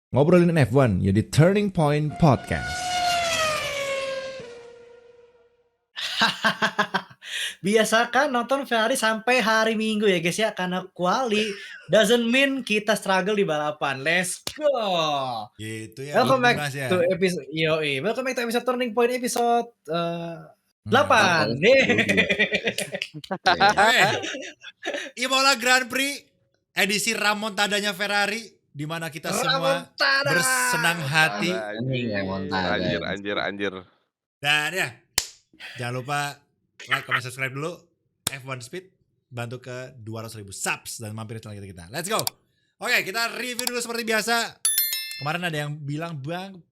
Ngobrolin F1 ya di Turning Point Podcast. Biasakan nonton Ferrari sampai hari Minggu ya guys ya, karena quali doesn't mean kita struggle di balapan. Let's go. Gitu ya. Welcome back Mas ya. to episode welcome back to episode Turning Point episode 8. Oke. Imola Grand Prix edisi Ramontadanya Ferrari di mana kita semua Ramontada. bersenang hati. Anjir. Dan ya, jangan lupa like, comment, subscribe dulu F1 Speed, bantu ke 200.000 subs dan mampir ke channel kita. Let's go. Oke, kita review dulu seperti biasa. Kemarin ada yang bilang, Bang,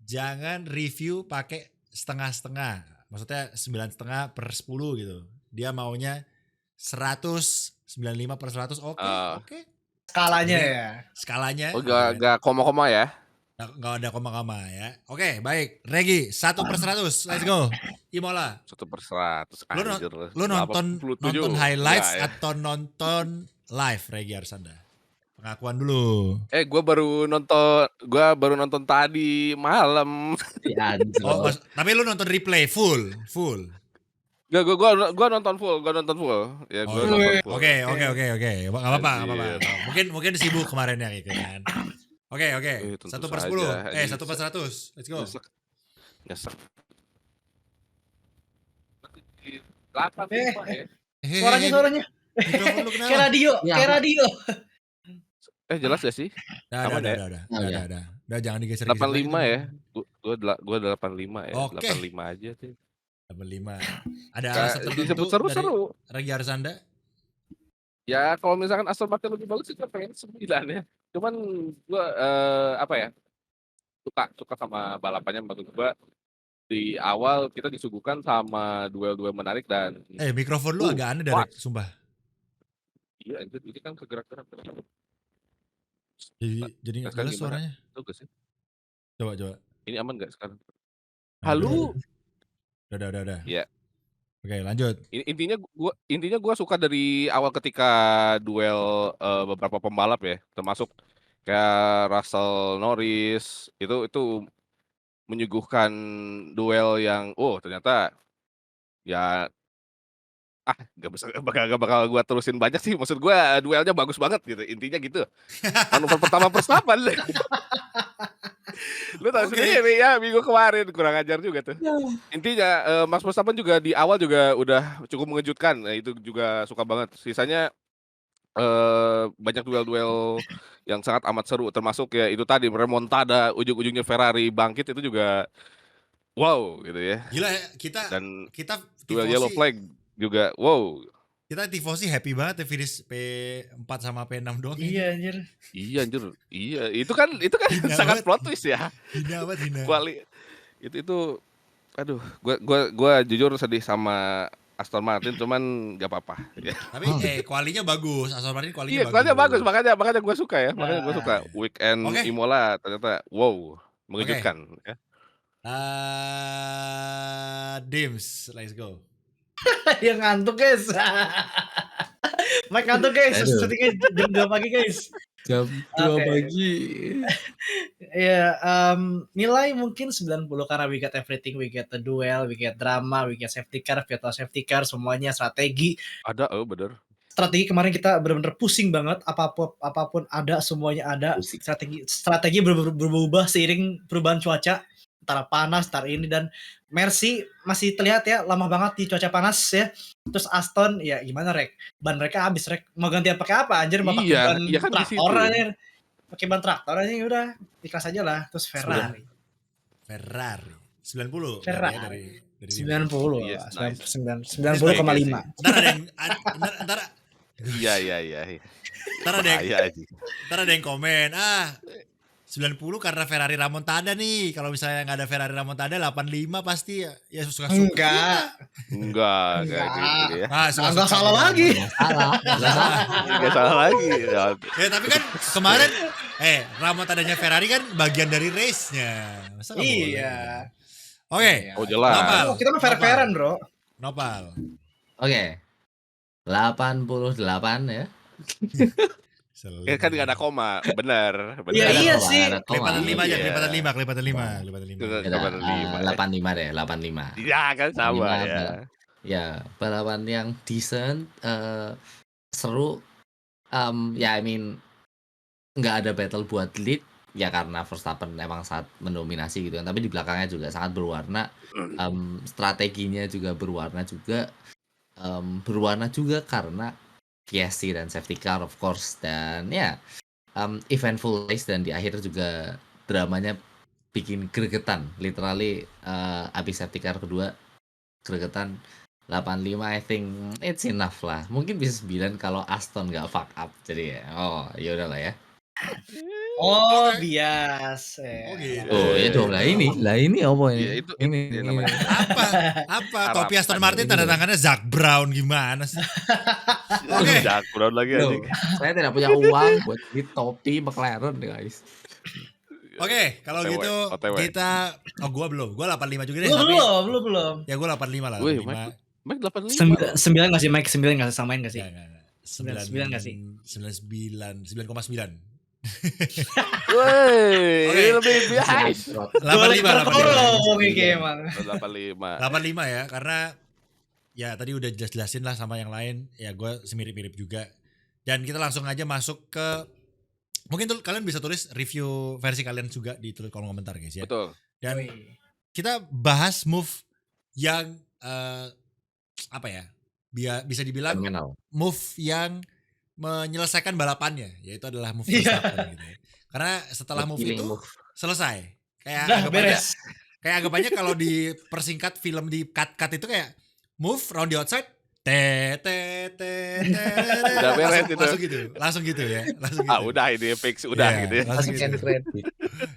jangan review pakai setengah-setengah. Maksudnya 9,5 per 10 gitu. Dia maunya 100, 95 per 100. Oke. Skalanya ya. Skalanya. Oh, gak koma-koma ya? Gak ada koma-koma ya. Oke, baik. Regi, 1 per 100. Let's go. Imola. 1 per 100. Lu nonton highlights ya. atau nonton live, Regi Arsanda? Pengakuan dulu. Gue baru nonton tadi malam. Tapi lu nonton replay full. Gak, gue nonton full. Ya, gue nonton full. Oke. Gak apa-apa. Mungkin sibuk kemarin ya gitu kan. Oke. 1 per 10. 1 per 100. Let's go. Nyesek. Suaranya. Mikrofon lu kenapa? Kayak radio. Jelas gak sih? Udah, jangan digeser. 85 ya. Gue 85 ya. Oke. 85 aja sih. 85. Ada alasan tertentu disebut seru-seru. dari Regi Arsanda? Ya kalau misalkan Aston Martin lebih bagus sih gue pengen 9 ya. Cuman gue suka sama balapannya. Menurut gue di awal kita disuguhkan sama duel-duel menarik dan Mikrofon lu agak aneh dari sumpah. Iya, ini kan kegerak-gerak. Jadi nggak jelas suaranya. Bagus sih. Coba. Ini aman nggak sekarang? Halo. Udah. Iya. Oke, lanjut. Intinya gue suka dari awal ketika duel beberapa pembalap ya, termasuk kayak Russell Norris itu menyuguhkan duel yang ternyata ya gak bakal gue terusin banyak sih. Maksud gue duelnya bagus banget gitu. Intinya gitu. Manuver pertama Verstappen. Lu tahu sendiri ya minggu kemarin kurang ajar juga tuh. Intinya Max Verstappen juga di awal juga udah cukup mengejutkan. Nah, itu juga suka banget. Sisanya banyak duel-duel yang sangat amat seru. Termasuk ya itu tadi remontada, ujung-ujungnya Ferrari bangkit itu juga wow gitu ya. Gila ya, kita duel yellow flag juga wow. Kita tifosi happy banget ya finish P4 sama P6 doang. Iya anjir. Iya, itu kan sangat plot twist ya. Hina. Itu aduh, gua jujur sedih sama Aston Martin, cuman gak apa-apa ya. Tapi kualinya bagus, Aston Martin kualinya bagus. Iya, kualinya bagus, makanya gua suka ya. Makanya gua suka weekend Imola ternyata wow, mengejutkan ya. Dims, let's go. Dia ngantuk guys. Mike ngantuk guys. Syutingnya jam 2 pagi guys. Jam 2 pagi. Ya, nilai mungkin 90 karena we get everything, we get the duel, we get drama, we get safety car, virtual safety car, semuanya strategi. Ada, bener. Strategi kemarin kita benar-benar pusing banget, apapun ada, semuanya ada. Strategi berubah seiring perubahan cuaca, antara panas, antara ini, dan Mercy masih terlihat ya lama banget di cuaca panas ya. Terus Aston ya gimana Rek? Ban mereka habis Rek. Mau ganti pakai apa anjir? Mau pakai ban kan traktor aja. Pakai ban traktor aja udah. Ikhlas aja lah. Terus Ferrari 90. Ferrari dari 90. Yes, 90,5. Ntar Iya. Ntar ada yang komen 90 karena Ferrari Ramontada nih. Kalau misalnya nggak ada Ferrari Ramontada 85 pasti ya suka-suka. Enggak gitu ya. Enggak salah lagi. Enggak salah lagi. Ya tapi kan kemarin Ramontadanya Ferrari kan bagian dari race-nya. Masa nggak boleh? Iya. Oke. Oh jelas. Nopal. Kita mah fair-fairan, Bro. Nopal. Oke. 88 ya. Kan nggak ada koma, benar. Iya, Nggak ada iya koma, sih. nggak ada koma. Kelipatan 5 aja, Iya. kelipatan 5. Ke- Ada Kabar 5. 85 deh, 85. Iya kan sama 85 ya. Ya, balapan yang decent, seru. Ya, I mean, nggak ada battle buat lead ya karena Verstappen emang sangat mendominasi gitu kan. Tapi di belakangnya juga sangat berwarna. Strateginya juga berwarna juga. Berwarna juga karena Piastri dan safety car of course, dan ya eventful race, dan di akhir juga dramanya bikin gregetan literally. Abis safety car kedua gregetan 85. I think it's enough lah, mungkin bisa 9 kalau Aston nggak fuck up, jadi ya udahlah ya. Oh, Oke. bias. Oh, gitu. Oh ya dong, lah ini apa ini? Iya, itu dia namanya. Apa? Harap Topi Aston ada Martin ini tanda loh. tangannya Zac Brown gimana sih? Oke. Jack Brown lagi Loh, anjing. saya tidak punya uang buat beli topi McLaren guys. Oke, kalau OTW, gitu OTW. kita gua belum. Gua 85 juga deh, Belum, tapi belum. ya gua 85 lah, Wih, 85. Mike 85. 9 nggak sih, Mike? 9 nggak samain nggak sih? Enggak. 9 nggak sih? 9,9. Woi, Oke. lebih bias. 85. emang. 85. 85 ya, karena ya tadi udah jelasin lah sama yang lain. Ya gue semirip-mirip juga. Dan kita langsung aja masuk ke, mungkin kalian bisa tulis review versi kalian juga di kolom komentar guys ya. Betul. Dan kita bahas move yang apa ya? Bisa dibilang Terminal. move yang menyelesaikan balapannya, yaitu adalah move Iya. Verstappen gitu ya. Karena setelah move Killing itu move. selesai. Kayak Udah anggap aja, beres. kayak anggap aja kalau dipersingkat film di cut itu kayak move round the outside, Udah beres itu. langsung gitu ya, langsung gitu. Udah ini fix udah Iya, gitu ya. langsung Langsung gitu. end credit.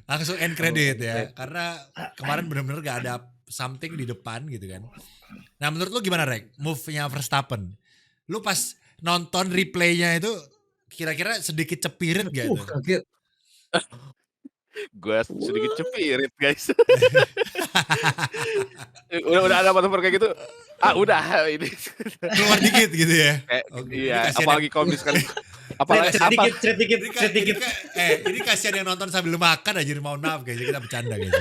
Langsung end credit ya, karena kemarin benar-benar gak ada something di depan gitu kan. Nah menurut lu gimana Rek, move-nya Verstappen? Lu pas nonton replaynya itu kira-kira sedikit cepirit gak itu? Kaget. Gue sedikit cepirit guys. udah ada motor kayak gitu. Udah ini. Keluar dikit gitu ya? Kayak, Oke, iya, ini kasihan apalagi kalau misalkan apalagi apa? Cerit dikit. Ini kasihan yang nonton sambil makan aja, mohon maaf guys, kita bercanda guys.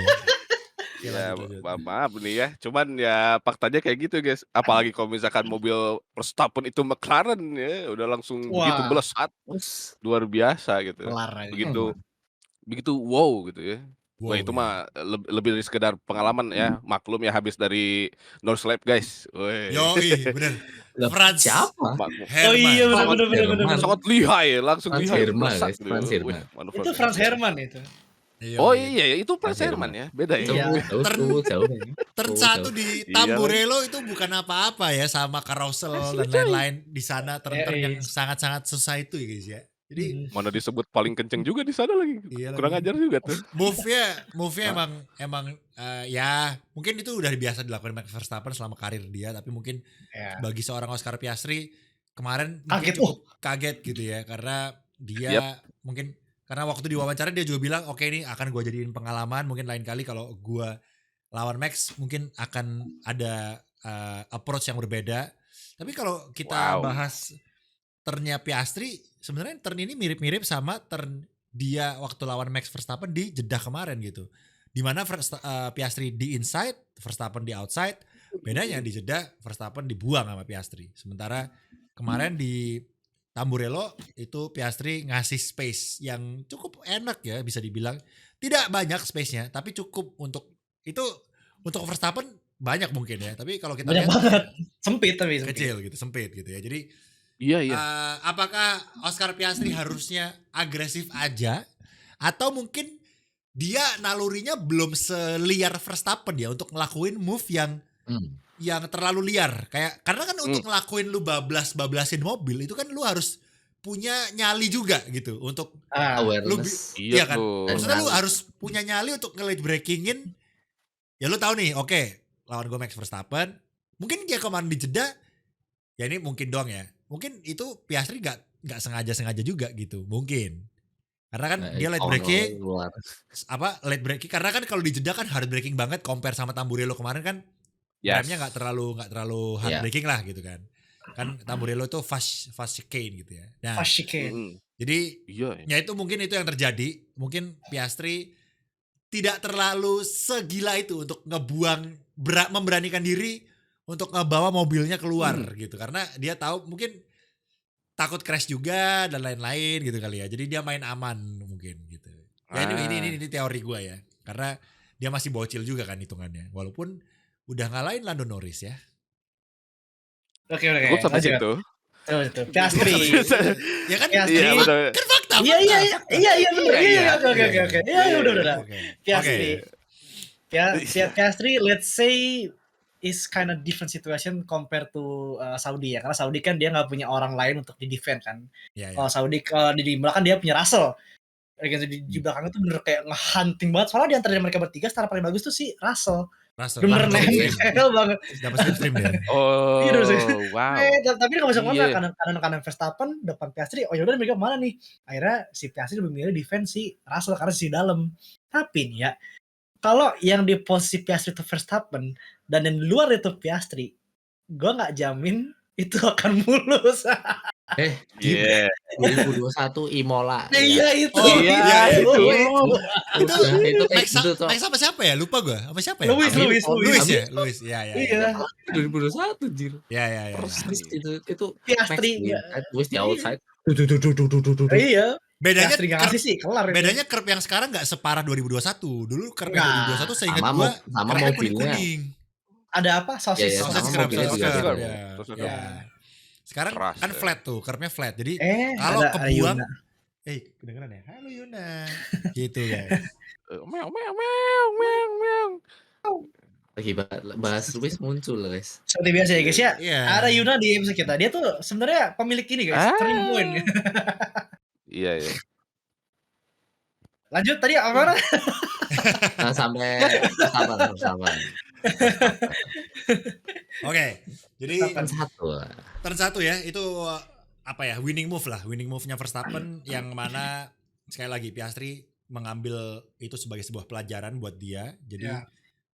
Ya, maaf nih ya. Cuman ya faktanya kayak gitu guys. Apalagi kalau misalkan mobil Verstappen itu McLaren ya, udah langsung begitu melesat, luar biasa gitu. Begitu wow gitu ya. Wah itu mah lebih dari sekedar pengalaman ya. Maklum ya habis dari North Lap guys. Yoi, bener. Franz Siapa? Herman. Oh iya benar. Sangat lihai, langsung Franz lihai. Herman, melesat guys. gitu. Franz Herman. Wih, manuver. Itu Franz Herman itu. Oh iya, itu Franz Franz Herman Herman. ya. Beda ya. Iya. Jauh. Turn 1 di Tamburello itu bukan apa-apa ya, sama carousel dan lain-lain di sana, turn-turn yang sangat-sangat susah itu ya guys ya. Jadi Mana disebut paling kenceng juga di sana lagi. Iya Kurang lagi. ajar juga tuh. Move-nya emang ya mungkin itu udah biasa dilakukan Max Verstappen selama karir dia, tapi mungkin bagi seorang Oscar Piastri kemarin mungkin cukup kaget gitu ya, karena dia mungkin karena waktu diwawancara dia juga bilang oke, ini akan gue jadiin pengalaman, mungkin lain kali kalau gue lawan Max mungkin akan ada approach yang berbeda. Tapi kalau kita bahas turnnya Piastri, sebenarnya turn ini mirip-mirip sama turn dia waktu lawan Max Verstappen di Jeddah kemarin gitu. Dimana Piastri di inside, Verstappen di outside. Bedanya di Jeddah Verstappen dibuang sama Piastri. Sementara kemarin di Tamburello itu Piastri ngasih space yang cukup enak ya, bisa dibilang. Tidak banyak space-nya, tapi cukup untuk Verstappen banyak mungkin ya. Tapi kalau kita banyak lihat banget. Sempit tapi kecil gitu, sempit gitu ya. Jadi Iya. apakah Oscar Piastri harusnya agresif aja, atau mungkin dia nalurinya belum seliar Verstappen ya untuk ngelakuin move yang terlalu liar, kayak karena kan untuk ngelakuin lu bablasin mobil itu kan lu harus punya nyali juga gitu untuk awareness. Iya kan, tuh. maksudnya lu harus punya nyali untuk nge-late breakingin. Ya lu tahu nih, oke, lawan gue Max Verstappen, mungkin dia kemarin di Jeddah, ya ini mungkin doang ya. Mungkin itu Piastri gak sengaja juga gitu, mungkin. Karena kan dia late breaking, late breaking. Karena kan kalau di Jeddah kan hard breaking banget compare sama Tamburello kemarin kan, remnya gak terlalu hard breaking lah gitu kan. Kan Tamburello itu fast chicane gitu ya. Nah, Fashike. jadi Iya. ya itu mungkin itu yang terjadi. Mungkin Piastri tidak terlalu segila itu untuk memberanikan diri untuk ngebawa mobilnya keluar gitu. Karena dia tahu mungkin takut crash juga dan lain-lain gitu kali ya. Jadi dia main aman mungkin gitu. Ya ini teori gue ya. Karena dia masih bocil juga kan hitungannya. Walaupun udah ngalahin Lando Norris ya. Oke, Cukup sampai lanjut. situ. Tuh, Piastri. Ya kan? Piastri. Iya betul. Kan fakta. Iya benar. Iya, Iya, oke. Iya, udah. Oke. Piastri. Iya. Piastri, let's say is kind of different situation compared to Saudi ya. Karena Saudi kan dia nggak punya orang lain untuk di defend kan. Iya. Kalau Saudi di belakang dia punya Russell. Di belakang itu bener kayak nge-hunting banget. Soalnya di antara mereka bertiga secara paling bagus tuh si Russell. Bener nempel banget. Dapat slipstream dia. Oh, Iya, wow. Tapi nggak bisa Iya. kemana. Kadang-kadang Verstappen depan Piastri. Oh yaudah mereka kemana nih? Akhirnya si Piastri lebih milih defense si Russell karena si dalam. Tapi nih ya, kalau yang di posisi Piastri itu Verstappen dan yang di luar itu Piastri, gue nggak jamin itu akan mulus. Iya. 2021 Imola. Iya itu. Oh, iya, itu. Itu kayak Max gitu tuh. sama siapa ya? Lupa gue. Sama siapa ya? Luis ya? Luis. Iya. Iya. 2021 jir. Iya. Persis itu Piastri Luis di outside. Iya. Bedanya Piastri nggak ngasih sih kelar. bedanya curb yang sekarang nggak separah 2021. Dulu curb yang 2021 saya ingat Sama gue sama kerennya mobilnya. kuning. Ada apa? Sosis. Iya, Sausage sama curb, mobilnya sausage juga curb. ada. Ya. Sausage Ya. Sekarang Keras, kan ya. flat tuh, curbnya flat. Jadi kalau ada kebuang, Yuna. kedengeran ya? Halo Yuna. Gitu guys. Meow. Lagi bahas Luis muncul guys. Seperti biasa ya guys ya. Iya. Ada Yuna di episode kita. Dia tuh sebenarnya pemilik ini guys. Turning point. Iya. Lanjut tadi apa? Nah, sampai sabar. Oke. Jadi Turn 1. turn 1 ya, itu apa ya, winning move-nya Verstappen yang mana sekali lagi Piastri mengambil itu sebagai sebuah pelajaran buat dia. Jadi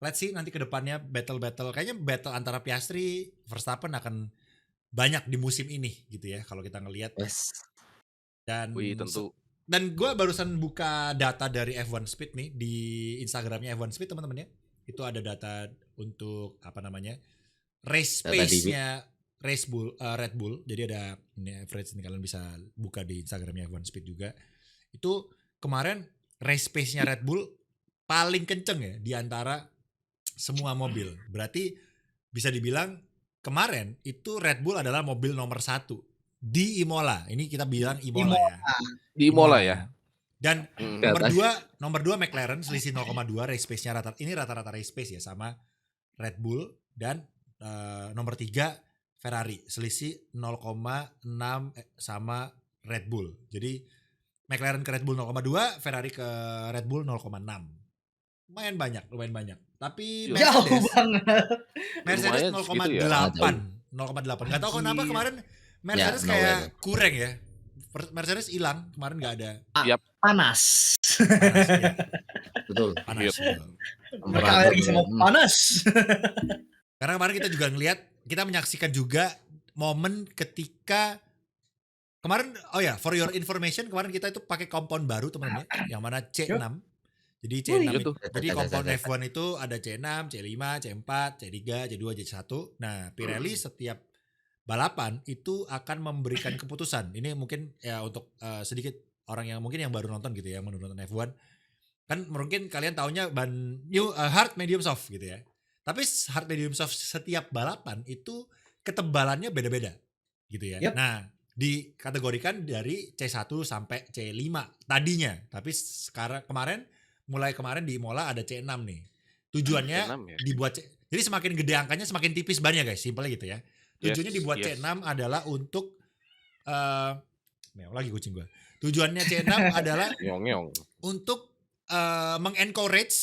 let's see nanti ke depannya battle kayaknya battle antara Piastri Verstappen akan banyak di musim ini gitu ya kalau kita ngelihat. Yes. Dan Tentu. dan gue barusan buka data dari F1 Speed nih di Instagramnya F1 Speed teman-teman ya. Itu ada data untuk apa namanya race pace-nya Red Bull. Jadi ada ini average nih, kalian bisa buka di Instagramnya F1 Speed juga. Itu kemarin race pace-nya Red Bull paling kenceng ya di antara semua mobil. Berarti bisa dibilang kemarin itu Red Bull adalah mobil nomor 1 di Imola. Ini kita bilang Imola ya. Di Imola ya. Dan nomor 2 McLaren selisih 0,2 race pace-nya rata-rata race pace ya sama Red Bull, dan nomor 3 Ferrari selisih 0,6 sama Red Bull. Jadi McLaren ke Red Bull 0,2, Ferrari ke Red Bull 0,6. Lumayan banyak. Tapi Jauh banget. Mercedes 0,8. Gitu ya? 0,8. Gak tahu kenapa kemarin Mercedes kayak kurang ya. Mercedes hilang kemarin, nggak ada. Panas. Ya. Betul. Panas. Mereka lagi sama panas. Karena kemarin kita juga kita menyaksikan juga momen ketika kemarin, for your information, kemarin kita itu pakai kompon baru teman-teman ya, yang mana C6. Jadi C6 gitu. Jadi kompon F1 itu ada C6, C5, C4, C3, C2, C1. Nah, Pirelli setiap balapan itu akan memberikan keputusan. Ini mungkin ya untuk sedikit orang yang mungkin yang baru nonton gitu ya, menonton F1. Kan mungkin kalian taunya ban hard, medium, soft gitu ya. Tapi hard, medium, soft setiap balapan itu ketebalannya beda-beda gitu ya. Yep. Nah, dikategorikan dari C1 sampai C5 tadinya. Tapi mulai kemarin di Imola ada C6 nih. Tujuannya C6 ya? dibuat jadi semakin gede angkanya semakin tipis bannya guys, simpelnya gitu ya. Tujuannya dibuat C6 adalah untuk lagi kucing gua. Tujuannya C6 adalah Nyong. untuk mengencourage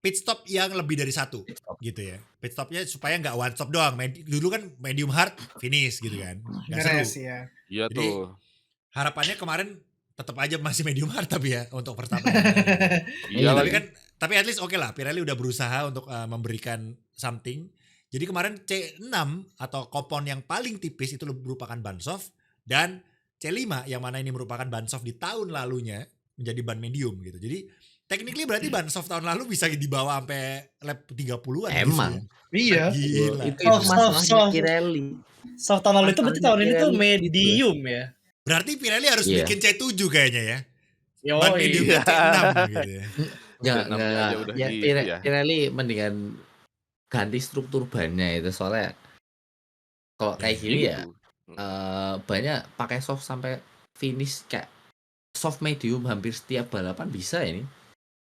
pit stop yang lebih dari 1 gitu ya. Pit stopnya supaya nggak one stop doang. Dulu kan medium hard finish gitu kan. Nggak seru. Ya. Iya Jadi, tuh. harapannya kemarin tetap aja masih medium hard tapi ya untuk Verstappen. Iya tapi lagi. tapi at least oke lah, Pirelli udah berusaha untuk memberikan something. Jadi kemarin C6 atau kompon yang paling tipis itu merupakan ban soft, dan C5 yang mana ini merupakan ban soft di tahun lalunya menjadi ban medium gitu. Jadi technically berarti ban soft tahun lalu bisa dibawa sampai lap 30-an gitu Emang. ya. Iya. Gila. Itu Soft, masalahnya soft. Pirelli. Soft tahun lalu itu berarti tahun ini tuh Masalahnya Pirelli medium ya. Berarti Pirelli harus Iya. bikin C7 kayaknya ya. Yo, Ban mediumnya C6 gitu ya. C6-nya aja udah Ya, gitu ya. Pirelli mendingan ganti struktur bannya itu, soalnya kalau kayak gini ya Gitu. banyak pakai soft sampai finish kayak soft medium hampir setiap balapan bisa ini.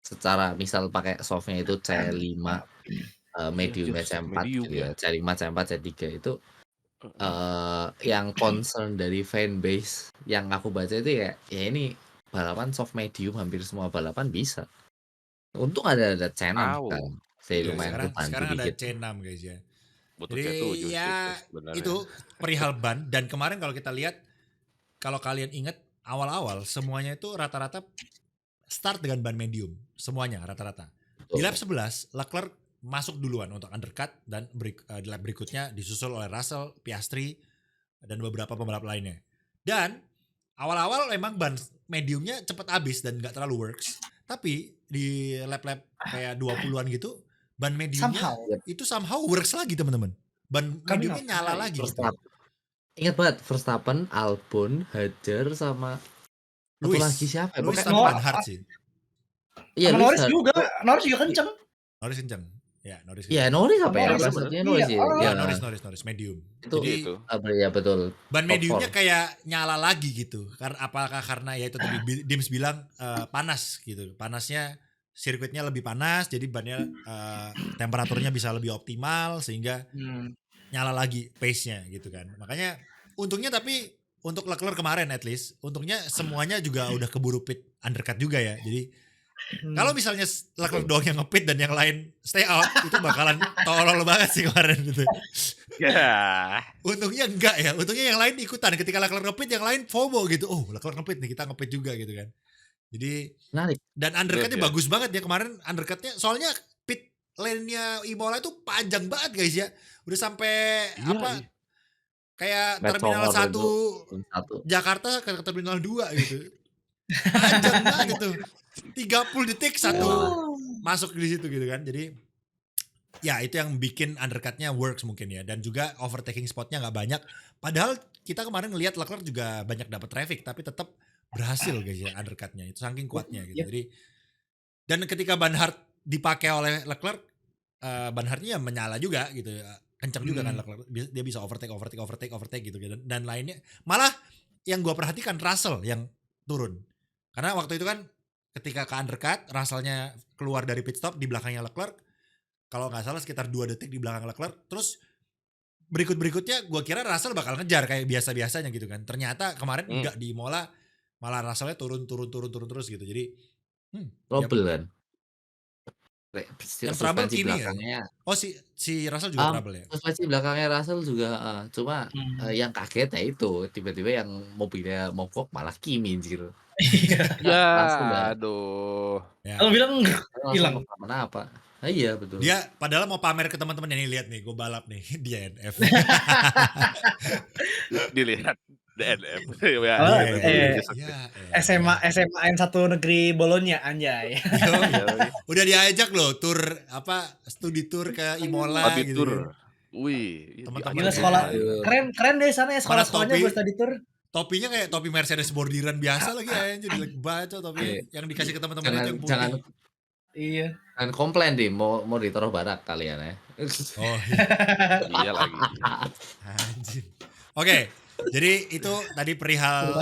Secara misal pakai softnya itu C5 mediumnya soft C4 medium gitu ya. C5, C4, C3 itu yang concern dari fanbase yang aku baca itu ya ini balapan soft medium hampir semua balapan bisa. Untung ada C6 Tahu. sekarang. Saya Iya, lumayan kebantu sekarang ada dikit. C6 guys ya. Butuh Jadi C7 sih ya sebenarnya. itu perihal ban. Dan kemarin kalau kita lihat, kalau kalian ingat awal-awal semuanya itu rata-rata start dengan ban medium. Semuanya rata-rata. Di lap 11 Leclerc masuk duluan untuk undercut, dan di lap berikutnya disusul oleh Russell, Piastri, dan beberapa pembalap lainnya. Dan awal-awal memang ban mediumnya cepat habis dan gak terlalu works. Tapi di lap-lap kayak 20-an gitu, ban mediumnya itu somehow works lagi teman-teman. Ban mediumnya nyala lagi gitu. Ingat banget Verstappen, Albon, Hajar sama satu Luis. lagi siapa? Luis Pokoknya sama Van Hart sih. iya, Norris Luis juga. Norris juga kenceng. Norris kenceng. Ya, Norris. Iya, Norris apa ya? Norris Maksudnya iya. Norris ya. Ya, Ya, Norris medium. itu Jadi ya betul. ban Top mediumnya four. kayak nyala lagi gitu. Apakah karena ya itu tadi Dims bilang panas gitu. Panasnya sirkuitnya lebih panas, jadi bannya temperaturnya bisa lebih optimal sehingga nyala lagi pace-nya gitu kan. Makanya untungnya, tapi untuk Leclerc kemarin at least, untungnya semuanya juga udah keburu pit undercut juga ya. Jadi kalau misalnya Leclerc doang yang nge-pit dan yang lain stay out, itu bakalan tolol banget sih kemarin gitu. Ya. Untungnya enggak ya, untungnya yang lain ikutan. Ketika Leclerc nge-pit, yang lain FOMO gitu. Oh, Leclerc nge-pit nih, kita nge-pit juga gitu kan. Jadi Menarik. dan undercutnya Iya. bagus banget ya kemarin undercutnya. Soalnya pit lane-nya Imola itu panjang banget guys ya. Udah sampai Iya. kayak Red terminal Songor 1 Jakarta ke terminal 2 gitu. Panjang banget itu. 30 detik satu masuk di situ gitu kan. Jadi ya itu yang bikin undercutnya works mungkin ya. Dan juga overtaking spotnya gak banyak. Padahal kita kemarin ngelihat Leclerc juga banyak dapat traffic, tapi tetap berhasil guys ya undercutnya. Itu saking kuatnya gitu. Yep. Jadi dan ketika Van Hart dipakai oleh Leclerc, Van Hartnya ya menyala juga gitu. Kencang juga kan Leclerc. Dia bisa overtake gitu. Dan lainnya. Malah yang gue perhatikan Russell yang turun. Karena waktu itu kan ketika ke undercut, Russell-nya keluar dari pit stop di belakangnya Leclerc. Kalau nggak salah sekitar 2 detik di belakang Leclerc. Terus berikutnya gue kira Russell bakal ngejar kayak biasa-biasanya gitu kan. Ternyata kemarin enggak, di Imola malah Russell-nya turun terus gitu. Jadi trouble kan. yang trouble Suspensi Kimi belakangnya. ya? Oh si Russell juga trouble ya? Suspensi belakangnya Russell juga cuma yang kaget ya itu tiba-tiba yang mobilnya mogok malah Kimi anjir. Ya, aduh. Ya. Kalau bilang hilang. Kenapa? Iya betul. Dia padahal mau pamer ke teman-teman yang lihat nih, gue balap nih di DNF. Dilihat DNF. SMA N1 negeri Bologna anjay. Udah diajak loh tur studi tour ke Imola Study gitu. tour. Kan. Wih, Teman-teman Gila sekolah keren deh sana ya sekolah-sekolahnya buat study tour. Topinya kayak topi Mercedes bordiran biasa lagi anjir, baca topi yang dikasih ke teman-teman itu yang putih. Iya. Jangan komplain deh mau ditaruh barak kalian ya. Oh iya lagi. Anjir. Oke, jadi itu tadi perihal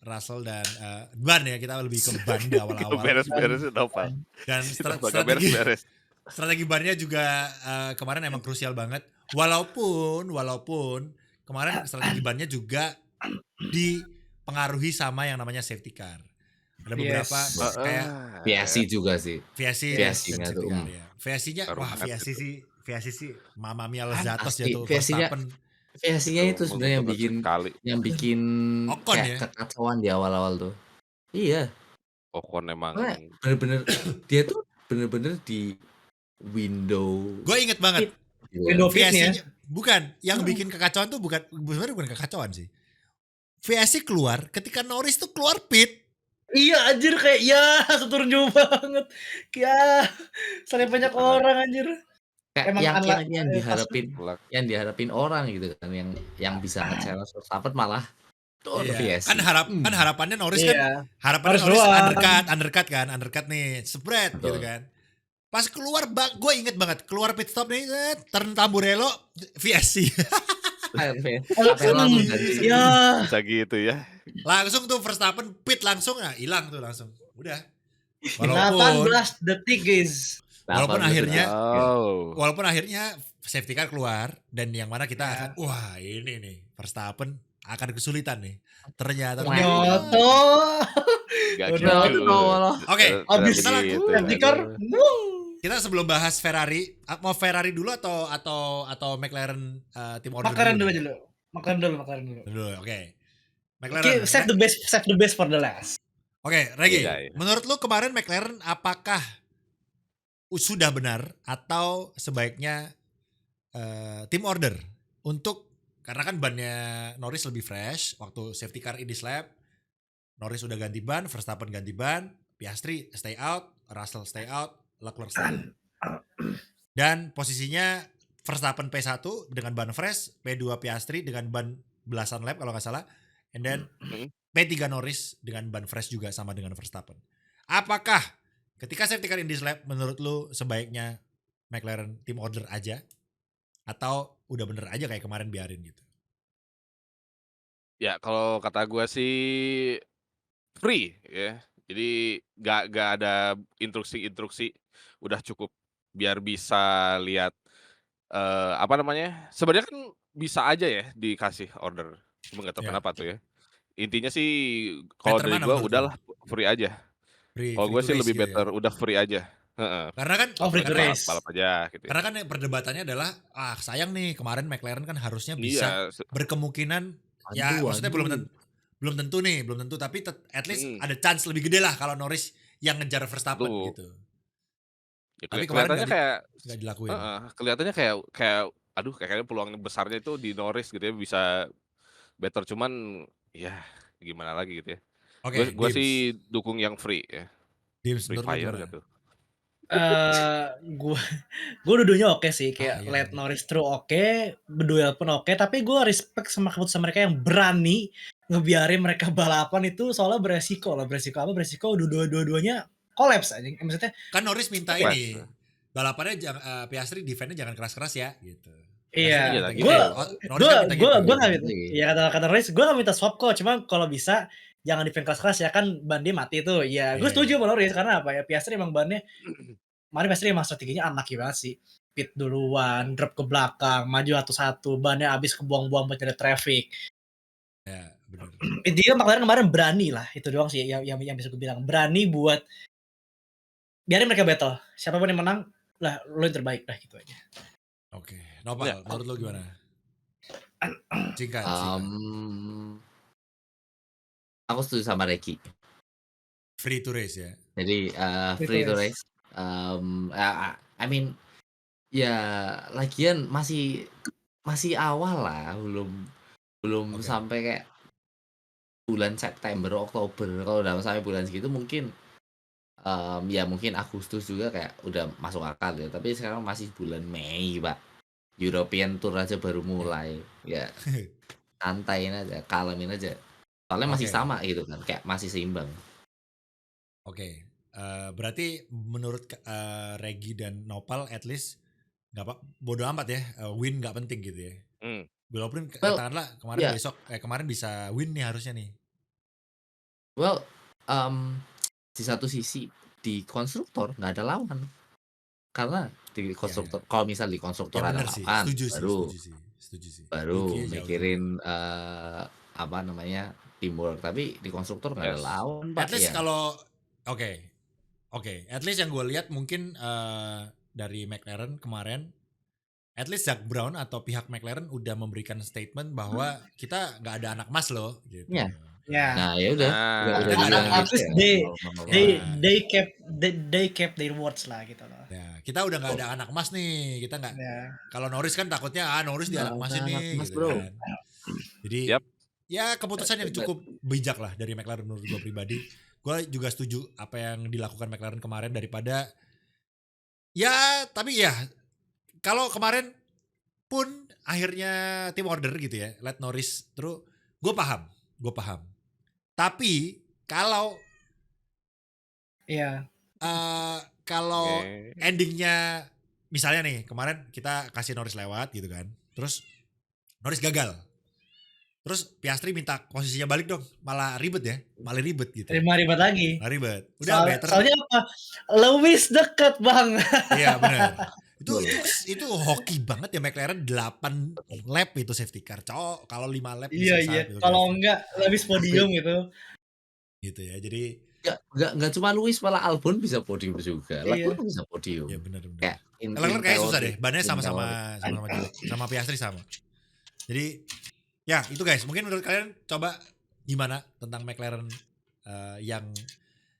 Russell dan ban ya, kita lebih ke ban di awal-awal. Beres-beres Nopal. Dan strategi bannya juga kemarin emang krusial banget. Walaupun kemarin strategi bannya juga dipengaruhi sama yang namanya safety car. Ada beberapa kayak Viasi juga sih. Viasinya tuh. Viasinya Viasi sih Mamma Mia Lezatos ya tuh. Viasinya itu sebenarnya yang bikin Ocon kayak kekacauan di awal-awal tuh. Iya. Ocon emang bener-bener dia tuh bener-bener di window. Gue inget banget gitu. Window fit-nya. VSC-nya bukan yang bikin kekacauan tuh sebenarnya bukan kekacauan sih. VSC keluar ketika Norris tuh keluar pit. Iya anjir kayak ya seturun jauh banget. Ya sangat banyak Sangat. orang anjir. Kayak Emang yang diharapin orang gitu kan yang bisa nge-challenge Verstappen malah Iya. VSC. Kan harapannya Norris Iya. harapannya Norris doang. undercut nih, spread gitu Betul. kan. Pas keluar gue inget banget keluar pit stop nih, turn Tamburello VSC. Ya. Bisa gitu ya. Langsung tuh Verstappen pit langsung hilang tuh langsung. Udah. 18 detik guys. Walaupun akhirnya Oh. walaupun akhirnya safety car keluar dan yang mana kita akan wah ini nih Verstappen akan kesulitan nih. Ternyata Nyoto. Gak Udah, gitu. Oke, Abis kita gitu. safety car. kita sebelum bahas Ferrari, mau Ferrari dulu atau McLaren tim order McLaren dulu aja dulu. McLaren dulu. Dulu, oke. Oke, McLaren. save the best for the last. Oke, Regi. Iya, iya. Menurut lu kemarin McLaren apakah sudah benar atau sebaiknya tim order untuk karena kan bannya Norris lebih fresh waktu safety car in this lap. Norris udah ganti ban, Verstappen ganti ban, Piastri stay out, Russell stay out, Leclerc stay out. Dan posisinya Verstappen P1 dengan ban fresh, P2 Piastri dengan ban belasan lap kalau nggak salah, and then P3 Norris dengan ban fresh juga sama dengan Verstappen. Apakah ketika safety car in this lap menurut lu sebaiknya McLaren tim order aja atau udah bener aja kayak kemarin biarin gitu? Ya kalau kata gue sih free ya. Jadi nggak ada instruksi-instruksi, udah cukup biar bisa lihat apa namanya. Sebenarnya kan bisa aja ya dikasih order. Cuma nggak tahu Ya. kenapa tuh ya. Intinya sih kalau Better dari mana gue menurut udahlah free aja. Kalau gue to sih race lebih gitu ya. better udah free aja. Heeh. Karena kan Free to race. Balap aja gitu. Karena kan perdebatannya adalah sayang nih kemarin McLaren kan harusnya bisa Iya, berkemungkinan maksudnya belum tentu tapi at least ada chance lebih gede lah kalau Norris yang ngejar Verstappen Betul. gitu. ya, Tapi kemarin kelihatannya kayak nggak dilakuin. kelihatannya kayak aduh kayaknya peluang besarnya itu di Norris gitu ya bisa better, cuman ya gimana lagi gitu ya. Oke, Gue Dims. sih dukung yang free ya. Dims, Free menurut lu fire gimana? gitu. Gue dua-duanya oke sih, kayak iya. let Norris through oke, berduel pun oke, tapi gue respect sama keputusan mereka yang berani ngebiarin mereka balapan itu soalnya beresiko dua-duanya kolaps aja. Maksudnya Kan Norris minta Keras. ini balapannya Piastri defense-nya jangan keras-keras ya gitu. iya, Iya, Gitu. Norris kan minta gitu. gue nggak minta, ya kata Norris, gue nggak minta swap kok, cuma kalau bisa jangan defense keras-keras ya kan ban dia mati tuh. Ya, gue Iya. setuju sama Norris karena apa ya, Piastri emang bannya kemarin Piastri emang strateginya unlucky banget sih. Pit duluan, drop ke belakang, maju satu-satu, bannya habis kebuang-buang buat nyari traffic. Ya, benar. Intinya McLaren kemarin berani lah, itu doang sih yang bisa gue bilang. Berani buat biarin mereka battle. Siapapun yang menang, lah lo yang terbaik lah gitu aja. Oke. Nopal, menurut lu gimana? Singkat. Aku setuju sama Regi. Free to race ya. Jadi free to race. I mean ya lagian masih awal lah, belum Oke. sampai kayak bulan September, Oktober. Kalau udah sampai bulan segitu mungkin ya mungkin Agustus juga kayak udah masuk akal ya. Tapi sekarang masih bulan Mei, Pak. European Tour aja baru mulai. Ya santain aja, kalemin aja. Soalnya masih Oke. sama gitu kan, kayak masih seimbang. Oke. Berarti menurut Regi dan Nopal at least bodo amat ya, win nggak penting gitu ya. Walaupun katakanlah kemarin bisa win nih harusnya nih. Well, di satu sisi di konstruktor nggak ada lawan, karena di konstruktor kalau misal di konstruktor Ya, ada bener sih. lawan, Setuju sih. baru Ruki-nya jauh mikirin apa namanya teamwork. Tapi di konstruktor nggak ada Yes. lawan, Pak. At least Ya. kalau oke, at least yang gue lihat mungkin dari McLaren kemarin, at least Zak Brown atau pihak McLaren udah memberikan statement bahwa kita nggak ada anak emas loh gitu. Iya. Ya. Nah, ya udah Nah, udah At- bilang at gitu least ya. they- normal-normal They aja. they kept their words lah gitu loh. Ya, kita udah nggak ada anak emas nih. Kita nggak. Ya. Kalau Norris kan takutnya Norris di anak Nggak emas ada ini anak emas, gitu bro. kan. Jadi Yap. ya keputusan yang cukup bijak lah dari McLaren menurut gue pribadi. Gue juga setuju apa yang dilakukan McLaren kemarin daripada ya tapi ya kalau kemarin pun akhirnya tim order gitu ya, let Norris terus gue paham. Tapi kalau Iya. kalau Oke. endingnya misalnya nih kemarin kita kasih Norris lewat gitu kan, terus Norris gagal, terus Piastri minta posisinya balik dong, malah ribet gitu. Terima ribet lagi. Malah ribet. Udah better. Soalnya apa? Lewis deket bang. Iya benar. Itu hoki banget ya McLaren 8 lap itu safety car. Cowok kalau 5 lap Iya. gitu. Kalau enggak Lewis podium gitu. Gitu ya. Jadi Enggak cuma Lewis, malah Albon bisa podium juga. Iya. Leclerc bisa podium. ya benar. Kayak Leclerc kayak susah deh. Bannya in sama-sama teori. jelek. Sama Piastri sama. Jadi ya itu guys. Mungkin menurut kalian coba gimana tentang McLaren yang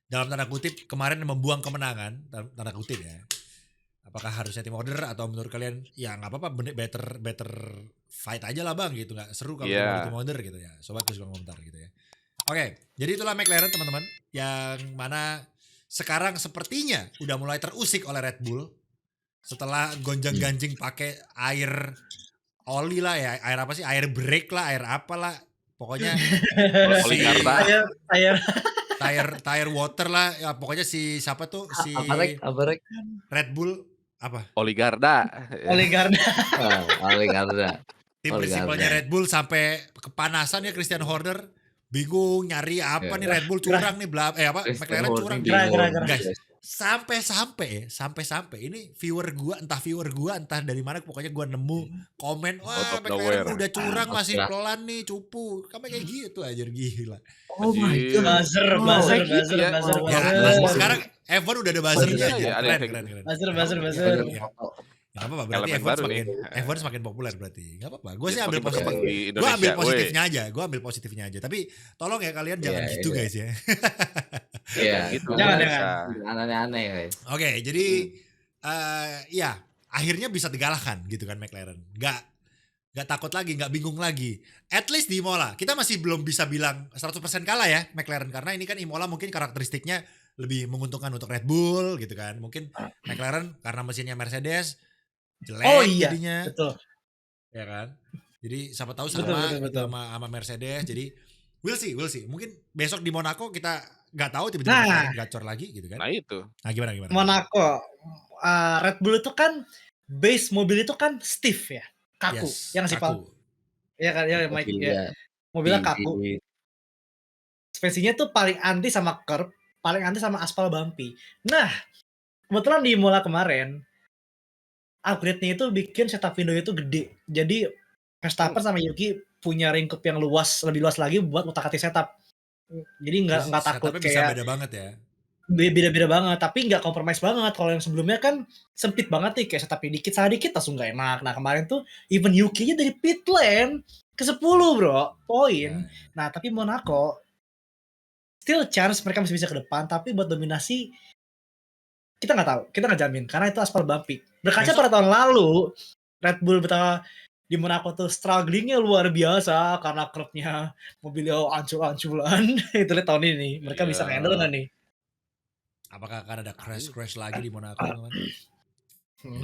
dalam tanda kutip kemarin membuang kemenangan, tanda kutip ya. Apakah harusnya tim order atau menurut kalian ya nggak apa-apa, better fight aja lah bang gitu, nggak seru kalau tim order gitu ya. Sobat terus komentar gitu ya. Oke, jadi itulah McLaren teman-teman yang mana sekarang sepertinya udah mulai terusik oleh Red Bull setelah gonjang-ganjing pakai air oli lah ya, air apa sih, air brake lah, air apalah, pokoknya Oli Garda. Tire tire water lah, ya pokoknya si siapa tuh si Abarek. Red Bull apa? Oli Garda. Oli Garda. Oli Garda. Tim prinsipalnya Red Bull sampai kepanasan ya, Christian Horner bingung nyari apa nih, Red Bull curang nih McLaren curang Gerah. guys. Sampai ini viewer gua entah dari mana, pokoknya gua nemu komen wah McLaren udah curang masih pelan nih cupu, kamu kayak gitu aja, gila. Oh my god. Buzzer. Ya, sekarang F1 udah ada buzzernya aja. Iya, Keren. Buzzer. Gak apa-apa, berarti Elemen baru nih. F1 semakin populer berarti. Gak apa-apa. Gue sih Ya, ambil semakin positif. berkembang di Gue Indonesia, ambil positifnya aja. Tapi tolong ya kalian jangan Iya, gitu iya. guys ya. Iya, Gitu. Jangan. aneh-aneh guys. Oke, jadi ya akhirnya bisa digalahkan gitu kan McLaren. Gak takut lagi, gak bingung lagi. At least di Imola kita masih belum bisa bilang 100% kalah ya McLaren, karena ini kan Imola mungkin karakteristiknya lebih menguntungkan untuk Red Bull gitu kan. Mungkin McLaren karena mesinnya Mercedes jelek jadinya. Betul. Ya kan? Jadi siapa tahu Betul, sama betul, betul. sama Mercedes. Jadi we'll see. Mungkin besok di Monaco kita nggak tahu tiba-tiba Nah. gacor lagi gitu kan. Nah itu. Nah, gimana? Monaco. Red Bull itu kan base mobil itu kan stiff ya, kaku. Yes, Yang sih Pak. kaku. Iya kan, ya Mike ya. Mobilnya Mobilnya tinggi. kaku. Spesinya tuh paling anti sama curb, paling anti sama aspal bumpy. Nah, kebetulan di Imola kemarin upgrade-nya itu bikin setup window itu gede. Jadi Verstappen sama Yuki punya lingkup yang lebih luas lagi buat utak-atik setup. Jadi nggak takut Setupnya bisa kayak beda banget ya. beda-beda banget, tapi nggak compromise banget. Kalau yang sebelumnya kan sempit banget nih, kayak setupnya dikit salah dikit langsung nggak enak. Nah kemarin tuh even Yuki-nya dari pit lane ke 10 bro, poin. Ya. Nah tapi Monaco still chance mereka masih bisa ke depan, tapi buat dominasi kita nggak tahu, kita nggak jamin karena itu aspal bumpy. Berkaca pada tahun lalu Red Bull betapa di Monaco tuh strugglingnya luar biasa karena klubnya mobilnya ancur-ancuran. Itu lihat tahun ini mereka bisa handle nggak nih? Apakah akan ada crash lagi di Monaco teman?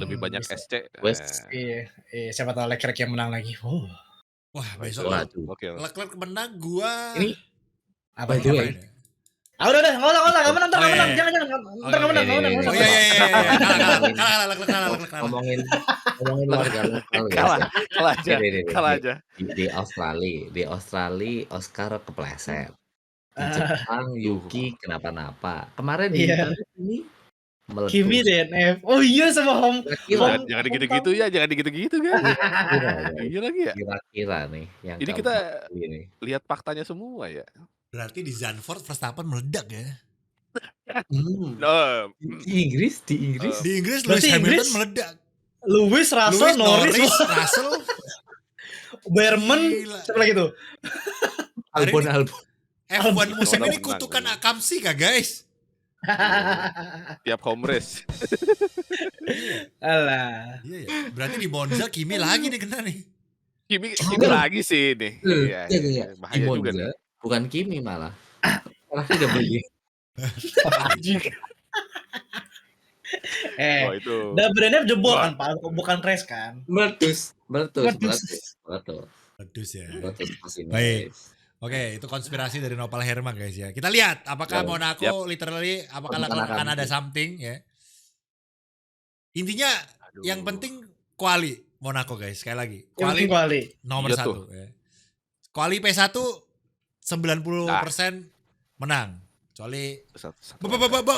Lebih banyak bisa. SC. Iya, siapa tahu Leclerc yang menang lagi. Wah, besok Waduh. Oke. Leclerc menang, gua Ini Apa By the itu? way, Udah, nggak usah, nggak menang, Oh, iya, iya. jangan, ntar nggak menang, nggak Oh usah. iya. Kalah Leclerc. ngomongin warga lokal guys. Kalah aja. Di Australia Oscar kepleset. Di Jepang Yuki kenapa-napa. Kemarin di Iya. Italia ini meletus. Kimi DNF. Oh iya sama home. Kira-kira Jangan gitu-gitu ya, jangan gitu-gitu kan. Iya lagi ya. kira-kira nih yang Ini kamu kita ketahui nih. lihat faktanya semua ya. Berarti di Zandvoort Verstappen meledak ya. Di Inggris Di Inggris Lewis Berarti Hamilton Inggris meledak. Lewis, Russell, Norris, Russell. Berman, Gila. siapa lagi tuh? Albon F1 musim Honda ini menang, kutukan memang. Akamsi kah guys? Tiap home race. Iya, Alah. iya ya. Berarti di Monza Kimi lagi nih kena nih. Kimi lagi sih ini. Iya, Iya. bahaya juga nih. Bukan Kimi malah. Malah double game. Anjing. Wah itu. Brandnya jebol Wah. kan Pak, bukan race kan. Meletus. Meletus. Ledus ya. Mesin Baik. race. Oke, itu konspirasi dari Nopal Herman guys ya. Kita lihat apakah Ya, Monaco literally apakah Apakah akan akan- ada something ya. Intinya Aduh. yang penting kuali Monaco guys, sekali lagi. Yang penting Kuali kuali. nomor Iya 1 ya. Kuali P1 90% menang. Kecuali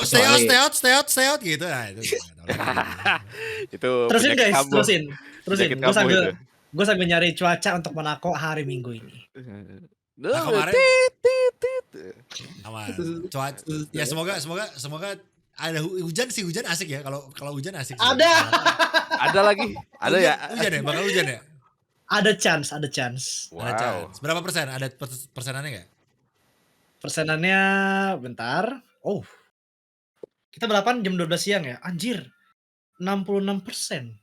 stay out gitu. Nah, itu nggak tahu lagi. Itu Terusin penyakit guys, kambuh. terusin. Penyakit Gue kambuh itu. sambil nyari cuaca untuk Monaco hari Minggu ini. Nah, kemarin Tit. aman. Ya semoga ada hujan sih, hujan asik ya. Kalau hujan asik sih. Ada. Ada lagi. Ada ya. Hujan ya, bakal hujan ya. Ada chance. Ada Wow. chance. Berapa persen? Ada persenannya nggak? Persenannya bentar. Oh. Kita balapan jam 12 siang ya. Anjir. 66%.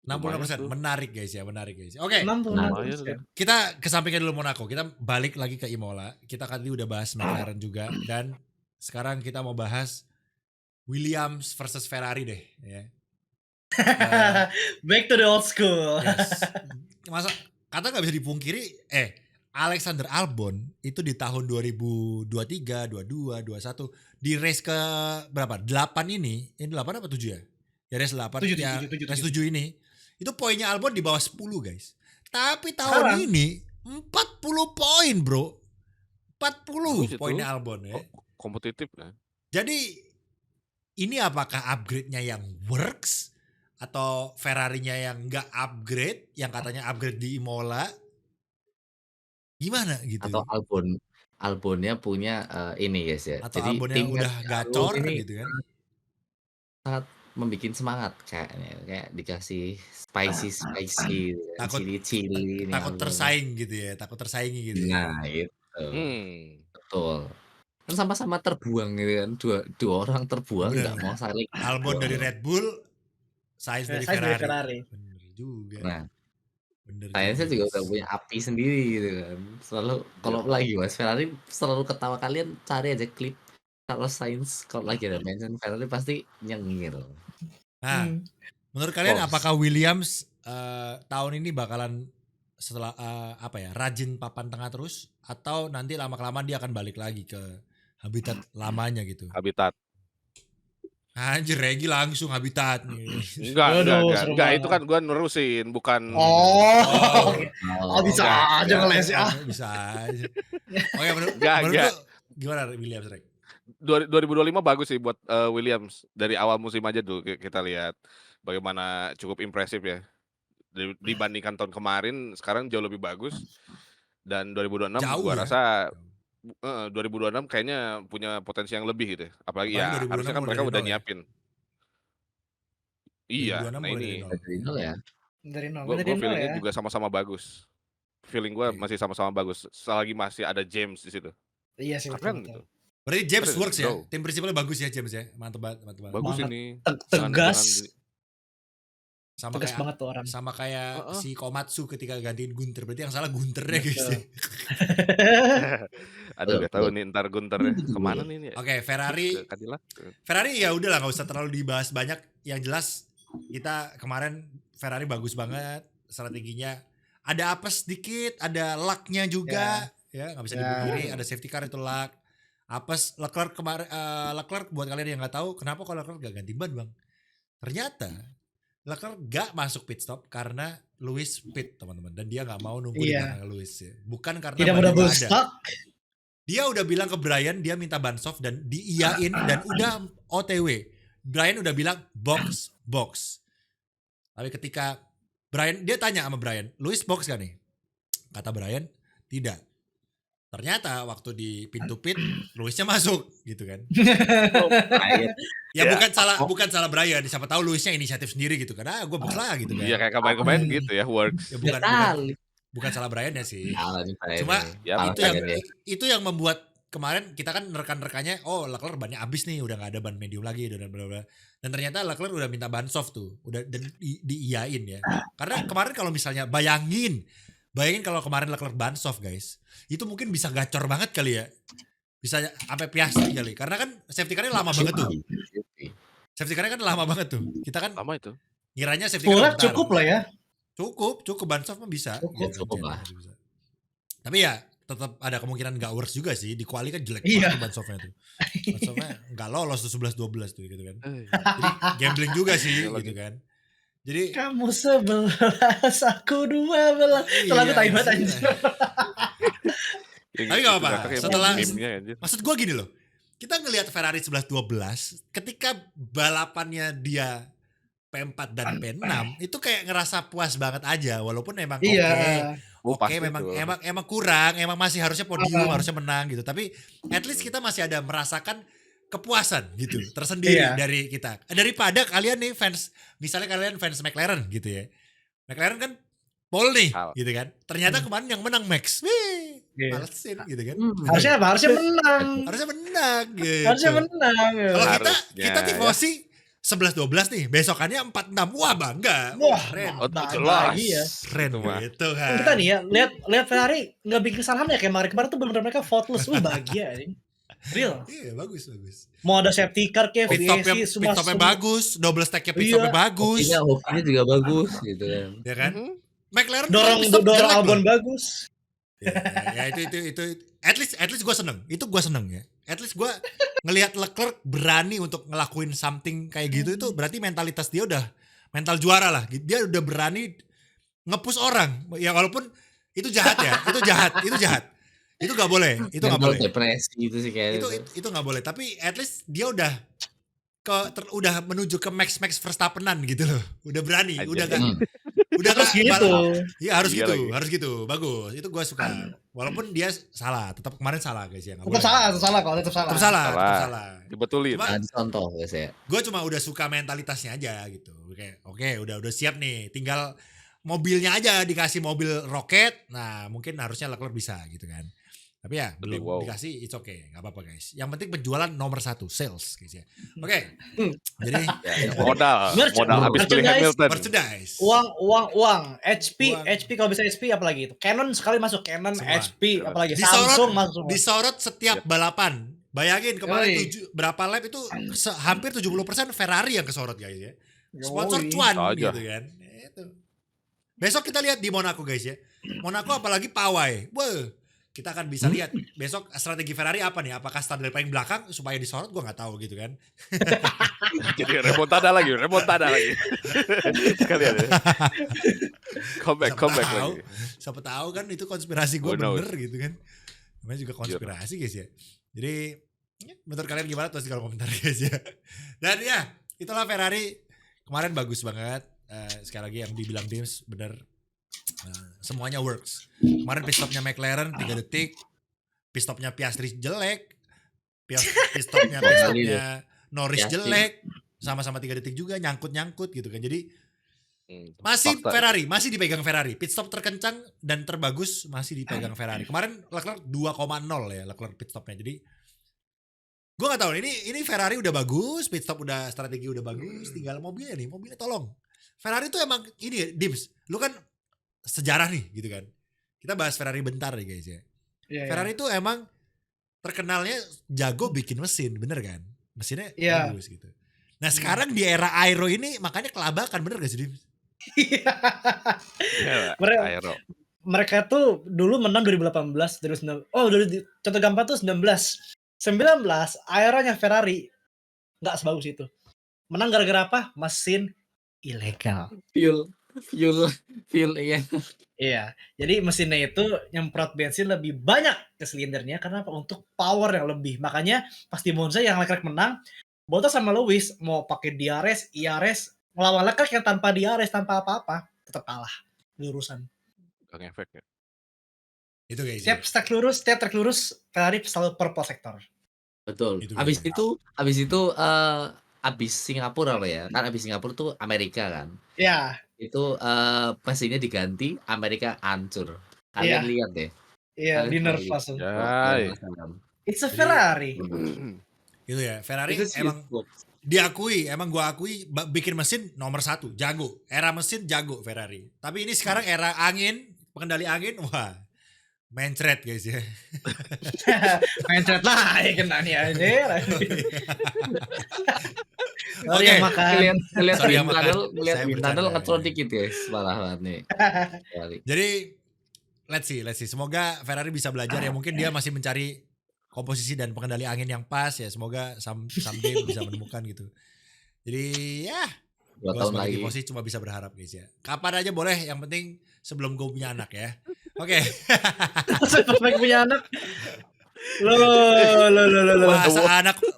66%. tuh. Menarik guys ya. Oke, 66%. kita kesampingkan dulu Monaco. Kita balik lagi ke Imola. Kita tadi udah bahas McLaren juga, dan sekarang kita mau bahas Williams versus Ferrari deh ya. Back to the old school. Yes. Masa kata nggak bisa dipungkiri, Alexander Albon itu di tahun 2023, 22, 21 di race ke berapa? 8 ini 8 apa 7 ya? Ya race 8 7, ya, 7. race 7 ini itu poinnya Albon di bawah 10 guys. Tapi tahun Sekarang? ini 40 poin bro. 40 Bagus itu. poinnya Albon ya. Kompetitif kan. Jadi ini apakah upgrade-nya yang works atau Ferrari-nya yang nggak upgrade, yang katanya upgrade di Imola? Gimana gitu? Atau Albonnya punya ini guys ya. Atau Jadi Albonnya timnya udah Albon gacor ini gitu kan? sangat membuat semangat kayaknya, kayak dikasih spicy gitu kan, Takut- chili ini Takut Albon. tersaing gitu ya, takut tersaingi gitu ya. Nah itu betul. Kan sama-sama terbuang gitu kan, dua orang terbuang Bener. nggak mau saling. Albon dari Red Bull, Sainz dari Sainz dari Ferrari. Ferrari. Bener juga. Nah, Bener saya juga guys. udah punya api sendiri gitu kan. Selalu kalau lagi Mas Ferrari selalu ketawa, kalian cari aja klip kalau Sainz kalau lagi ada mention Ferrari pasti nyengir. Nah, menurut kalian Bos. apakah Williams tahun ini bakalan setelah rajin papan tengah terus, atau nanti lama-kelamaan dia akan balik lagi ke habitat lamanya gitu? Habitat. Anjir, Regi langsung habitat nih. Enggak, itu kan gua nerusin, bukan Oh. Bisa enggak, aja ngeles ya. Bisa aja. Oke, menurut Enggak. lu gimana Williams, Reg? 2025 bagus sih buat Williams. Dari awal musim aja tuh kita lihat bagaimana cukup impresif ya. Dibandingkan tahun kemarin, sekarang jauh lebih bagus. Dan 2026 Jauh gua ya? rasa 2026 kayaknya punya potensi yang lebih gitu. Apalagi ya 2026 harusnya kan mulai mereka dari udah nol ya? nyiapin. Iya, 2026 nah mulai dari ini nol. Dari nol ya. Dari nol. gue Dari nol feelingnya ya. juga sama-sama bagus. Feeling gue Oke. masih sama-sama bagus. Selagi masih ada James di situ. Iya sih Keren betul. gitu. Berarti James Keren, works ya? bro. Tim prinsipalnya bagus ya James ya? Mantep banget. Bagus Banget. ini. Tegas. Sama Tegas kayak banget tuh orang. sama kayak Heeh. si Komatsu ketika gantiin Gunter. Berarti yang salah Gunternya guys ya. Aduh, gak tahu Betul. nih ntar Gunter ya. Kemana nih ini? Oke, Ferrari Ke Cadillac. ya udahlah, nggak usah terlalu dibahas banyak. Yang jelas kita kemarin Ferrari bagus banget strateginya. Ada apes sedikit, ada luck-nya juga, ya nggak bisa Ya. dipungkiri. Ada safety car itu luck. Apes Leclerc kemarin, Leclerc buat kalian yang nggak tahu kenapa kok Leclerc gak ganti ban bang? Ternyata Leclerc gak masuk pit stop karena Lewis pit teman-teman, dan dia nggak mau nunggu di Iya. belakang Lewis ya. Bukan karena Tidak bannya mudah nggak ada. stock. Dia udah bilang ke Brian dia minta ban soft dan diiyain dan udah OTW. Brian udah bilang box. Tapi ketika Brian, dia tanya sama Brian, Lewis box gak nih? Kata Brian, tidak. Ternyata waktu di pintu pit, Lewisnya masuk gitu kan. Terakhir. Ya Ya. bukan salah Brian, siapa tahu Lewisnya inisiatif sendiri gitu kan. Gue box lah gitu kan. Iya kayak kemarin gitu ya, works. Ya, Kali. bukan salah Brian ya sih. Salah nih, Pak, Cuma ini. Ya, Salah itu yang saya nih. itu yang membuat kemarin kita kan rekan-rekannya, oh Leclerc bannya habis nih, udah nggak ada ban medium lagi dan bla bla. Dan ternyata Leclerc udah minta ban soft tuh, udah dan diiyain ya. Karena kemarin kalau misalnya bayangin kalau kemarin Leclerc ban soft guys, itu mungkin bisa gacor banget kali ya. Bisa sampai Piastri kali. Karena kan safety car-nya lama banget tuh. Safety car-nya kan lama banget tuh. Kita kan Lama itu. ngiranya safety car Full lap bentar. cukup lah ya. Cukup ban soft mah bisa. Cukup. Gitu, Cukup lah. bisa. Tapi ya tetap ada kemungkinan gak worse juga sih. Di quali kan jelek Iya. banget tuh ban softnya tuh. Ban softnya gak lolos tuh 11-12 tuh gitu kan. Eh, Jadi gambling juga sih Iya lagi. gitu kan. Jadi Kamu 11, aku 12. Setelah aku tahu banget anjir. yang Tapi itu gak apa-apa. belakang yang Setelah- meme-nya, anjir. maksud gue gini loh. Kita ngelihat Ferrari 11-12 ketika balapannya dia P4 dan P6 itu kayak ngerasa puas banget aja walaupun emang Iya. Oke, Pasti memang tuh. emang kurang, emang masih harusnya podium, Uh-huh. harusnya menang gitu. Tapi at least kita masih ada merasakan kepuasan gitu tersendiri Iya. dari kita. Daripada kalian nih fans, misalnya kalian fans McLaren gitu ya. McLaren kan pole nih Hal. gitu kan. Ternyata kemarin yang menang Max. Wih, Iya. malesin gitu kan. Harusnya apa? Harusnya menang. Harusnya menang gitu. Harusnya menang. Kalau kita Harusnya, tifosi 11-12 nih, besokannya 4-6. Wah, bangga. Wah, keren. Oh, Bah- jelas. bahagia. Keren Itu mah. gitu kan. Kita nih ya, lihat Ferrari nggak bikin kesalahan ya kayak kemarin tuh bener-bener mereka faultless. Bahagia ini. Real. Iya, bagus. Mau ada safety car kayak Pit stopnya, VSC semua bagus, double stacknya pit Iya. stopnya bagus, Hokinya juga bagus gitu kan. ya kan? Mhm. McLaren dorong pit stop jelek loh. Albon bagus. Ya, itu at least gue seneng. Itu gue seneng ya. At least gue ngelihat Leclerc berani untuk ngelakuin something kayak gitu itu berarti mentalitas dia udah mental juara lah. Dia udah berani nge-push orang. Ya walaupun itu jahat ya, itu jahat. Itu nggak boleh, itu nggak Mental boleh. depresi gitu sih kayak Itu nggak boleh. Tapi at least dia udah udah menuju ke Max Verstappenan gitu loh. Udah berani, Anjir. udah gak Hmm. udah Terus gak gitu. Iya harus Iya gitu, lagi. harus gitu. Bagus. Itu gue suka. Walaupun dia salah, tetap kemarin salah guys ya. Tetap salah kalau tetap salah. Tetap salah, Salah. tetap salah. Dibetulin. Cuma- contoh guys ya. Gue cuma udah suka mentalitasnya aja gitu. Kayak oke, udah siap nih. Tinggal mobilnya aja dikasih mobil roket. Nah, mungkin harusnya Leclerc bisa gitu kan. Tapi ya belum wow. dikasih, it's okay, nggak apa-apa guys. Yang penting penjualan nomor 1, sales guys ya. Oke, jadi Ya, modal habis beli Merchandise. Hamilton. merchandise. Uang. HP Uang. kalau bisa HP apalagi itu. Canon sekali masuk Canon, Semua. HP apalagi Disorot- Samsung masuk. Disorot setiap balapan. Bayangin kemarin Yoi. berapa lap itu hampir 70% Ferrari yang kesorot guys ya. Sponsor Yoi. cuan Aja. gitu kan. Itu. Besok kita lihat di Monaco guys ya. Monaco apalagi pawai. Wah, kita akan bisa lihat besok strategi Ferrari apa nih? Apakah start dari paling belakang supaya disorot? Gue nggak tahu gitu kan. Jadi remontada lagi. Sekalian ya. Comeback tahu. lagi. Siapa tahu kan itu konspirasi gue Who knows? bener gitu kan. Namanya juga konspirasi guys ya. Jadi ya, menurut kalian gimana tuh di kolom komentar guys ya. Dan ya itulah Ferrari kemarin bagus banget. Sekali lagi yang dibilang Dims bener. Semuanya works. Kemarin pit stopnya McLaren 3 detik. Pit stopnya Piastri jelek. Pit stopnya Norris Piastri. jelek. Sama-sama 3 detik juga nyangkut gitu kan. Jadi masih Fakta. Ferrari, masih dipegang Ferrari. Pit stop terkencang dan terbagus masih dipegang Ferrari. Kemarin Leclerc 2,0 ya Leclerc pit stopnya. Jadi gue gak tahu ini Ferrari udah bagus, pit stop udah strategi udah bagus, tinggal mobilnya tolong. Ferrari tuh emang ini ya, Dims, lu kan sejarah nih gitu kan. Kita bahas Ferrari bentar nih guys ya. Iya, Ferrari tuh emang terkenalnya jago bikin mesin, bener kan? Mesinnya Iya. bagus gitu. Nah sekarang di era Aero ini makanya kelabakan, bener gak sih Dims? Mereka- Aero. Mereka tuh dulu menang 2018, 2019. Oh, dulu contoh gampang tuh 19 aeronya Ferrari nggak sebagus itu. Menang gara-gara apa? Mesin ilegal. Fuel iya. Iya, jadi mesinnya itu nyemprot bensin lebih banyak ke silindernya karena apa? Untuk power yang lebih. Makanya pas di Monza yang Leclerc menang, Bottas sama Lewis mau pakai DRS, IRS, melawan Leclerc yang tanpa DRS, tanpa apa-apa, tetap kalah. Lurusan. Gak ngefek ya. Itu guys. Setiap track lurus, Ferrari selalu purple sector. Betul. Itu Abis dia. itu abis Singapura loh ya. Kan abis Singapura tuh Amerika kan. Ya, Itu mesinnya diganti, Amerika hancur. Iya. Kalian lihat deh. iya, Kalian di nerf tahu. langsung. Ya, Wah, It's a Jadi- Ferrari. Gitu ya. Ferrari Itu sih emang diakui, emang gua akui bikin mesin nomor 1, jago. Era mesin jago Ferrari. Tapi ini sekarang era angin, pengendali angin, wah, mencret guys ya. Mindset lah ya kena nih anjir. Sorry Oke. yang makan. Ngeliat Sorry, wind yang makan. tunnel, ngeliat Saya wind tunnel bercanda, ngetron ya. dikit guys, parah banget nih. Sorry. Jadi let's see. Semoga Ferrari bisa belajar ya. Mungkin dia masih mencari komposisi dan pengendali angin yang pas ya. Semoga someday bisa menemukan gitu. Jadi ya, 2 gue tahun sebagai lagi. tifosi cuma bisa berharap guys ya. Kapan aja boleh, yang penting sebelum gue punya anak ya. Oke. Sampai punya anak. Lo.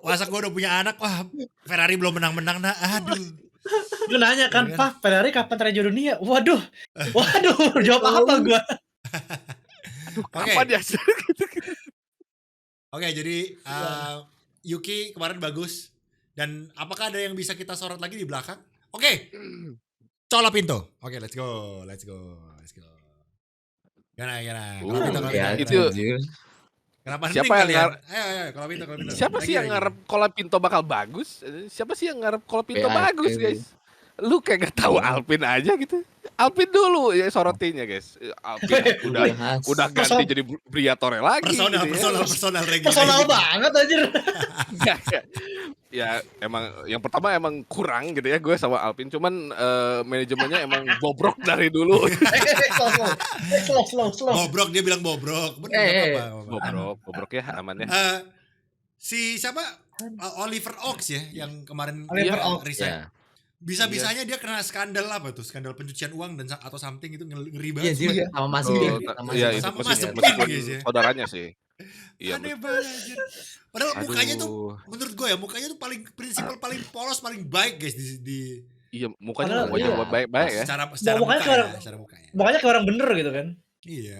Masa gue udah punya anak, wah Ferrari belum menang-menang nah. Aduh. Gue nanya kan, Iya. Pak, Ferrari kapan terakhir dunia? Waduh, jawab apa gue? Aduh, Oke. kapan ya? Oke, jadi Yuki kemarin bagus. Dan apakah ada yang bisa kita sorot lagi di belakang? Oke. Cola Pinto. Oke, let's go. Gimana? Cola Pinto, Cola Ya, Pinto. itu- anjir. Kenapa Siapa hening yang kalian? Ayo, Cola Pinto. Siapa sih yang ngarep Cola Pinto bakal bagus? Siapa sih yang ngarep Cola Pinto bagus, guys? Lu kayak gak tahu Alpine aja gitu. Alpine dulu ya sorotinnya, guys. Alpine udah ganti jadi Briatore lagi. Personal Regi. Personal banget anjir. Ya emang yang pertama emang kurang gitu ya gue sama Alpine, cuman manajemennya emang bobrok dari dulu. Slow. Bobrok, dia bilang bobrok. Bener, nggak apa-apa. Bobrok ya aman ya. Si siapa? Oliver Oaks ya yang kemarin Oliver dia Oaks, resign. Ya. Bisa-bisanya dia kena skandal apa tuh? Skandal pencucian uang dan atau something itu ngeri Iya, banget. dia sumpah. sama Mazepin. Iya itu Sama meskipun Mazepin, guys, ya. saudaranya sih. Iya. Aneh banget anjir. Padahal mukanya tuh Aduh. menurut gue ya mukanya tuh paling prinsipal, paling polos, paling baik guys di Iya mukanya Padahal, wajah iya. baik-baik ya. secara Mukanya muka kayak ya, secara muka ya. Makanya kayak orang bener gitu kan. Iya.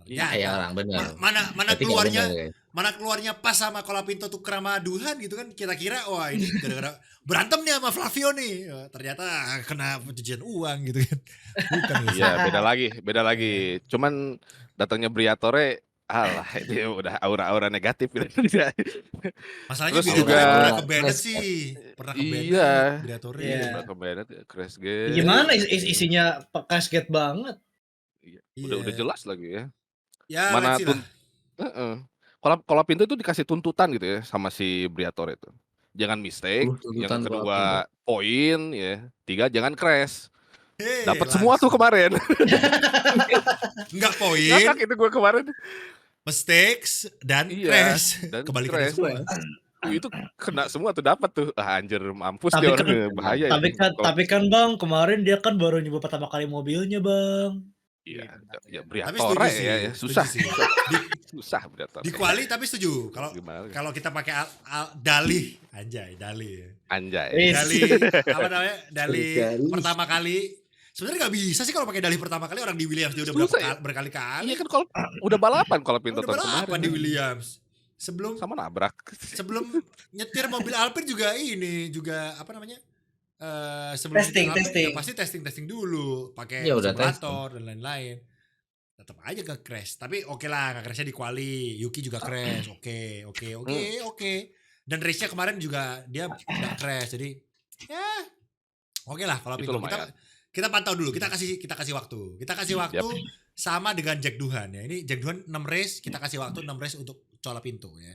Iya, Ya, orang bener. mana Berarti nggak keluarnya bener, guys. mana keluarnya pas sama Colapinto tuh kerama Duhan gitu kan, kita kira wah ini gara-gara berantem nih sama Flavio nih. Ternyata kena pencucian uang gitu kan. Bukan guys. Iya beda lagi. Cuman datangnya Briatore, alah itu udah aura-aura negatif gitu. Masalahnya Terus Briatore juga- pernah ke Bennett sih. Pernah ke Bennett. Iya. Briatore. Iya. Udah ke Bennett, crash game. Gimana isinya kasget banget. Udah Iya. jelas lagi ya. Ya, Mana let's see lah. Kalau Pinto itu dikasih tuntutan gitu ya sama si Briatore itu. Jangan mistake, Tuntutan yang Colapinto. kedua poin ya, 3 jangan crash. Hey, Dapat semua tuh langsung. kemarin. Enggak poin, Ngakak itu gue kemarin. mistakes dan Iya, crash. dan Kebalikannya crash. semua. Itu kena semua tuh dapat tuh. Ah, anjir mampus Tapi dia kan- orangnya bahaya itu. Tapi kan Bang, kemarin dia kan baru nyoba pertama kali mobilnya Bang. Iya, ya Tapi Briatore setuju sih. ya, susah. Setuju sih. Susah Briatore. Di kuali tapi setuju. Gimana? Kalau kita pakai Dali, anjay, Dali. Anjay. Iya. Dali apa namanya? Dali Dali. pertama kali. Sebenarnya nggak bisa sih kalau pakai Dali pertama kali, orang di Williams dia udah Susah ya? berkali-kali. Iya kan kalau udah balapan kalau Pinto Udah tahun balapan kemarin. di Williams. Sama nabrak. Sebelum nyetir mobil Alpine juga apa namanya? Sebelum Testing, nyetir Alpine, testing. ya pasti testing dulu pakai Ya udah simulator dan lain-lain. Tetap aja ke crash. Tapi oke lah, nggak crashnya di quali. Yuki juga crash. Oke. Dan race-nya kemarin juga dia nggak crash. Jadi ya oke lah kalau Itu Pinto. lumayan. Kita pantau dulu. Kita kasih waktu. Kita kasih waktu sama dengan Jack Duhan ya. Ini Jack Duhan 6 race, kita kasih waktu 6 race untuk Cola Pinto ya.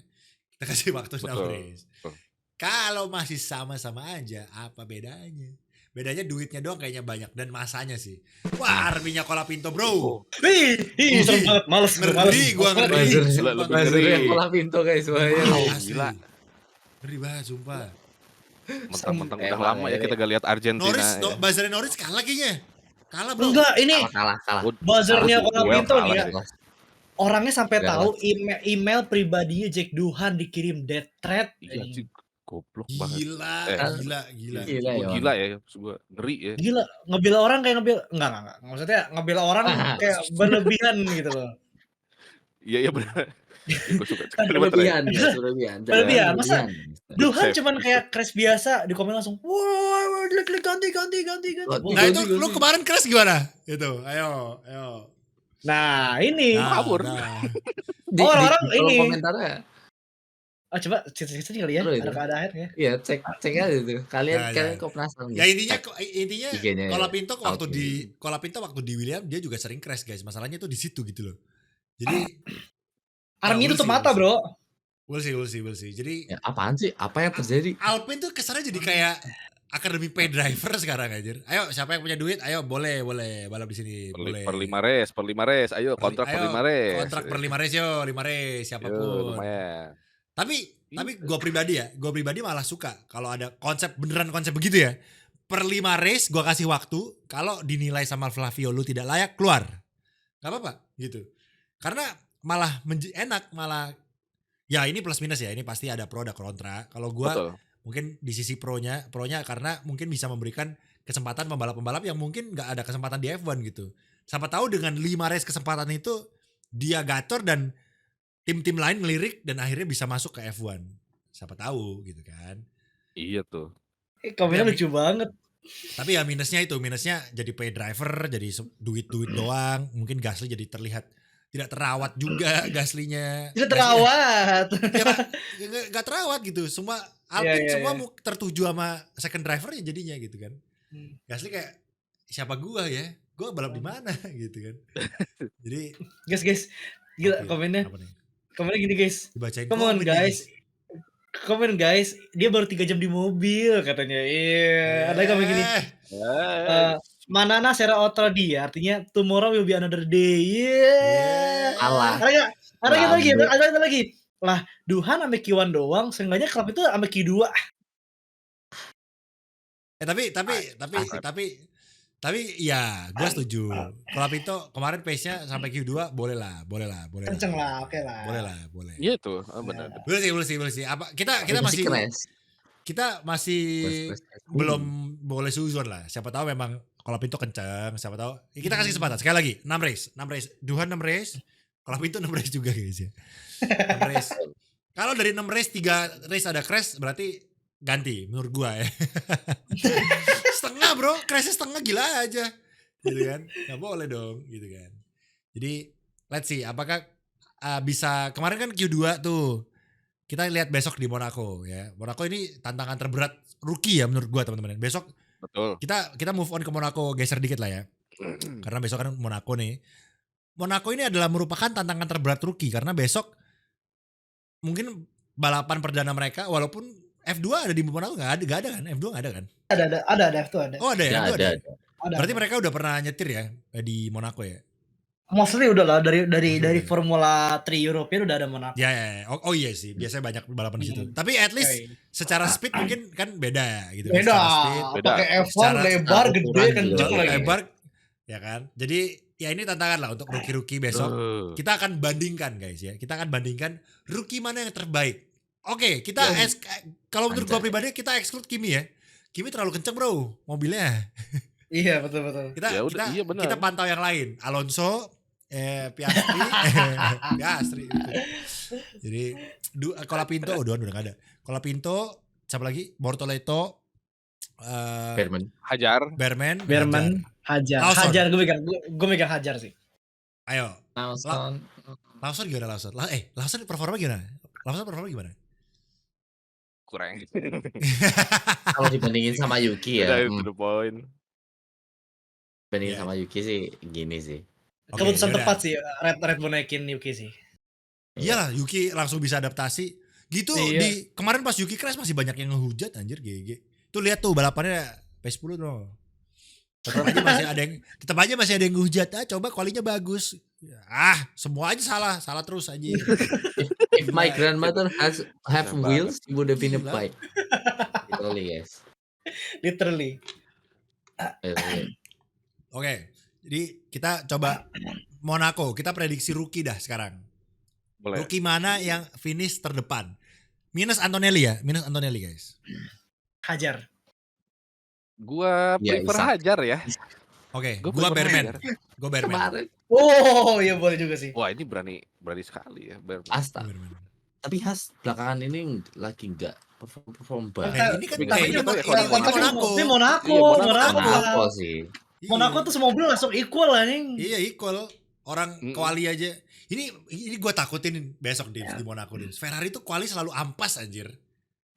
Kita kasih waktu 6 Betul, race. betul. Kalau masih sama-sama aja, apa bedanya? Bedanya duitnya doang kayaknya banyak dan masanya sih. Wah, arminya Cola Pinto, bro. Serem banget, males Ngeri gua ngeri. Buzzer. Sumpah, Lebih ngeri. ngeri. Mazepin Colapinto guys, bahaya. Wow, Asli. gila. Ngeri banget, sumpah. Mentang-mentang udah Emang lama ya ya. kita gak lihat Argentina. ya. Buzzernya Norris kalah kayaknya. Kalah, bro. Enggak, ini Kalah. buzzernya Kalah tuh, Colapinto duel nih ya. kalah Orangnya sampai Gak tahu email pribadinya Jack Duhan dikirim death threat. Iya sih, goblok banget. Gila, Eh. gila. Gila ya. Gila ya, maksud gua ngeri ya. Gila, ngebela orang kayak enggak. Maksudnya ngebela orang kayak berlebihan gitu loh. Iya benar. Gue suka Berlebihan, guys, berlebihan. Berlebihan, masa- Duhan Save. cuman kayak crash biasa, di komen langsung, wah, klik ganti. Nah, itu lu kemarin crash gimana? Itu, ayo. Nah, ini Nah, kabur. nah. Orang-orang ini. komentarnya Coba cek kali ya, Seru itu. ada akhir ya. Iya, cek aja tuh. Kalian Jangan. kok penasaran Ya nggak? Cek intinya IG-nya Colapinto Outwing. waktu di William dia juga sering crash guys. Masalahnya tuh di situ gitu loh. Jadi Army we'll tutup see, mata, we'll Bro. We'll see. Jadi Ya, apaan sih? Apa yang terjadi? Alpine tuh kesannya jadi kayak academy pay driver sekarang anjir. Ayo siapa yang punya duit? Ayo boleh balap di sini, boleh. Per 5 race. Ayo kontrak per 5 race. Kontrak per 5 race yo, 5 race Yo, siapapun. lumayan. Tapi gue pribadi malah suka kalau ada konsep begitu ya. Per 5 race gue kasih waktu, kalau dinilai sama Flavio lu tidak layak keluar. Gak apa-apa gitu. Karena malah enak, malah ya ini plus minus ya, ini pasti ada pro ada kontra. Kalau gue Betul. mungkin di sisi pronya karena mungkin bisa memberikan kesempatan pembalap-pembalap yang mungkin gak ada kesempatan di F1 gitu. Siapa tahu dengan 5 race kesempatan itu dia gacor dan tim-tim lain ngelirik dan akhirnya bisa masuk ke F1. Siapa tahu gitu kan. Iya tuh. Komennya Ya, lucu banget. Tapi ya minusnya jadi pay driver, jadi duit doang. Mungkin Gasly jadi terlihat tidak terawat juga Gasly-nya. Tidak terawat. Ya gak terawat gitu. Semua Alpine semua tertuju sama second driver-nya jadinya gitu kan. Gasly kayak siapa gua ya? Gua balap di mana gitu kan. Jadi guys. Gila komennya. Komennya gini guys. Dibacain Come on guys. Komen guys, dia baru 3 jam di mobil katanya. Iya, ada komen gini. Manana Sera Otra dia, artinya tomorrow will be another day. Iya. Alah. Ada lagi. Lah, Duhan sama Q1 doang, seenggaknya klub itu sama Q2. Tapi ya gue setuju. Colapinto kemarin pace-nya sampai Q2 boleh lah. Kenceng lah, oke lah. Boleh. Iya tuh, benar. Boleh sih. Apa kita masih belum boleh suzon lah. Siapa tahu memang Colapinto kenceng, siapa tahu. Kita kasih kesempatan sekali lagi 6 race. Duhan 6 race, Colapinto 6 race juga guys ya. 6 race. Kalau dari 6 race 3 race ada crash berarti ganti menurut gua ya. Setengah bro, crashnya setengah gila aja gitu kan, nggak boleh dong gitu kan. Jadi let's see apakah bisa. Kemarin kan Q2 tuh kita lihat besok di Monaco ya. Monaco ini tantangan terberat rookie ya menurut gua teman-teman. Besok betul, kita move on ke Monaco, geser dikit lah ya. Karena besok kan Monaco nih. Monaco ini adalah merupakan tantangan terberat rookie karena besok mungkin balapan perdana mereka, walaupun F2 ada di Monaco nggak ada kan? F2 nggak ada kan? Ada F2 ada. Oh ada ya? Ada. Berarti mereka udah pernah nyetir ya di Monaco ya? Mostly udah lah dari Formula 3 European udah ada Monaco. Ya. Oh iya sih, biasanya banyak balapan di situ. Tapi at least secara speed mungkin kan beda gitu. Beda. Pakai F1 lebar gede kenceng lagi. Lebar ya kan. Jadi ya ini tantangan lah untuk rookie-rookie besok. Kita akan bandingkan guys ya. Kita akan bandingkan rookie mana yang terbaik. Oke, kita kalau menurut gua pribadi kita exclude Kimi ya. Kimi terlalu kenceng bro mobilnya. Iya betul. Kita pantau yang lain. Alonso, Piastri. Jadi Colapinto udah nggak ada. Colapinto, siapa lagi? Bortoleto, Berman, Hajar. Hajar gue megang Hajar sih. Ayo. Lawson gimana Lawson? Lawson performa gimana? Kurang. Kalau dibandingin sama Yuki ya. Bandingin sama Yuki sih gini sih. Keputusan tepat sih Red bonekin Yuki sih. Iyalah Yuki langsung bisa adaptasi. Gitu di kemarin pas Yuki crash masih banyak yang ngehujat anjir GG. Tuh lihat tuh balapannya P10 tuh. Tetap aja masih ada yang ngehujat. Coba kualinya bagus. Semua aja salah terus aja. If my grandmother have wheels, she would have been a bike. Literally guys. Literally. Oke, jadi kita coba Monaco. Kita prediksi rookie dah sekarang. Boleh. Rookie mana yang finish terdepan? Minus Antonelli guys. Hajar. Gua prefer Hajar ya. Oke, gua Berman. Oh, iya boleh juga sih. Wah, ini berani sekali ya Berman. Astaga. Tapi Has belakangan ini lagi enggak perform banget. Ini kan Monaco sih. Monaco tuh semua mobil langsung equal anjing. Iya equal. Orang quali aja. Ini gue takutin besok di Monaco Dims. Ferrari tuh quali selalu ampas anjir.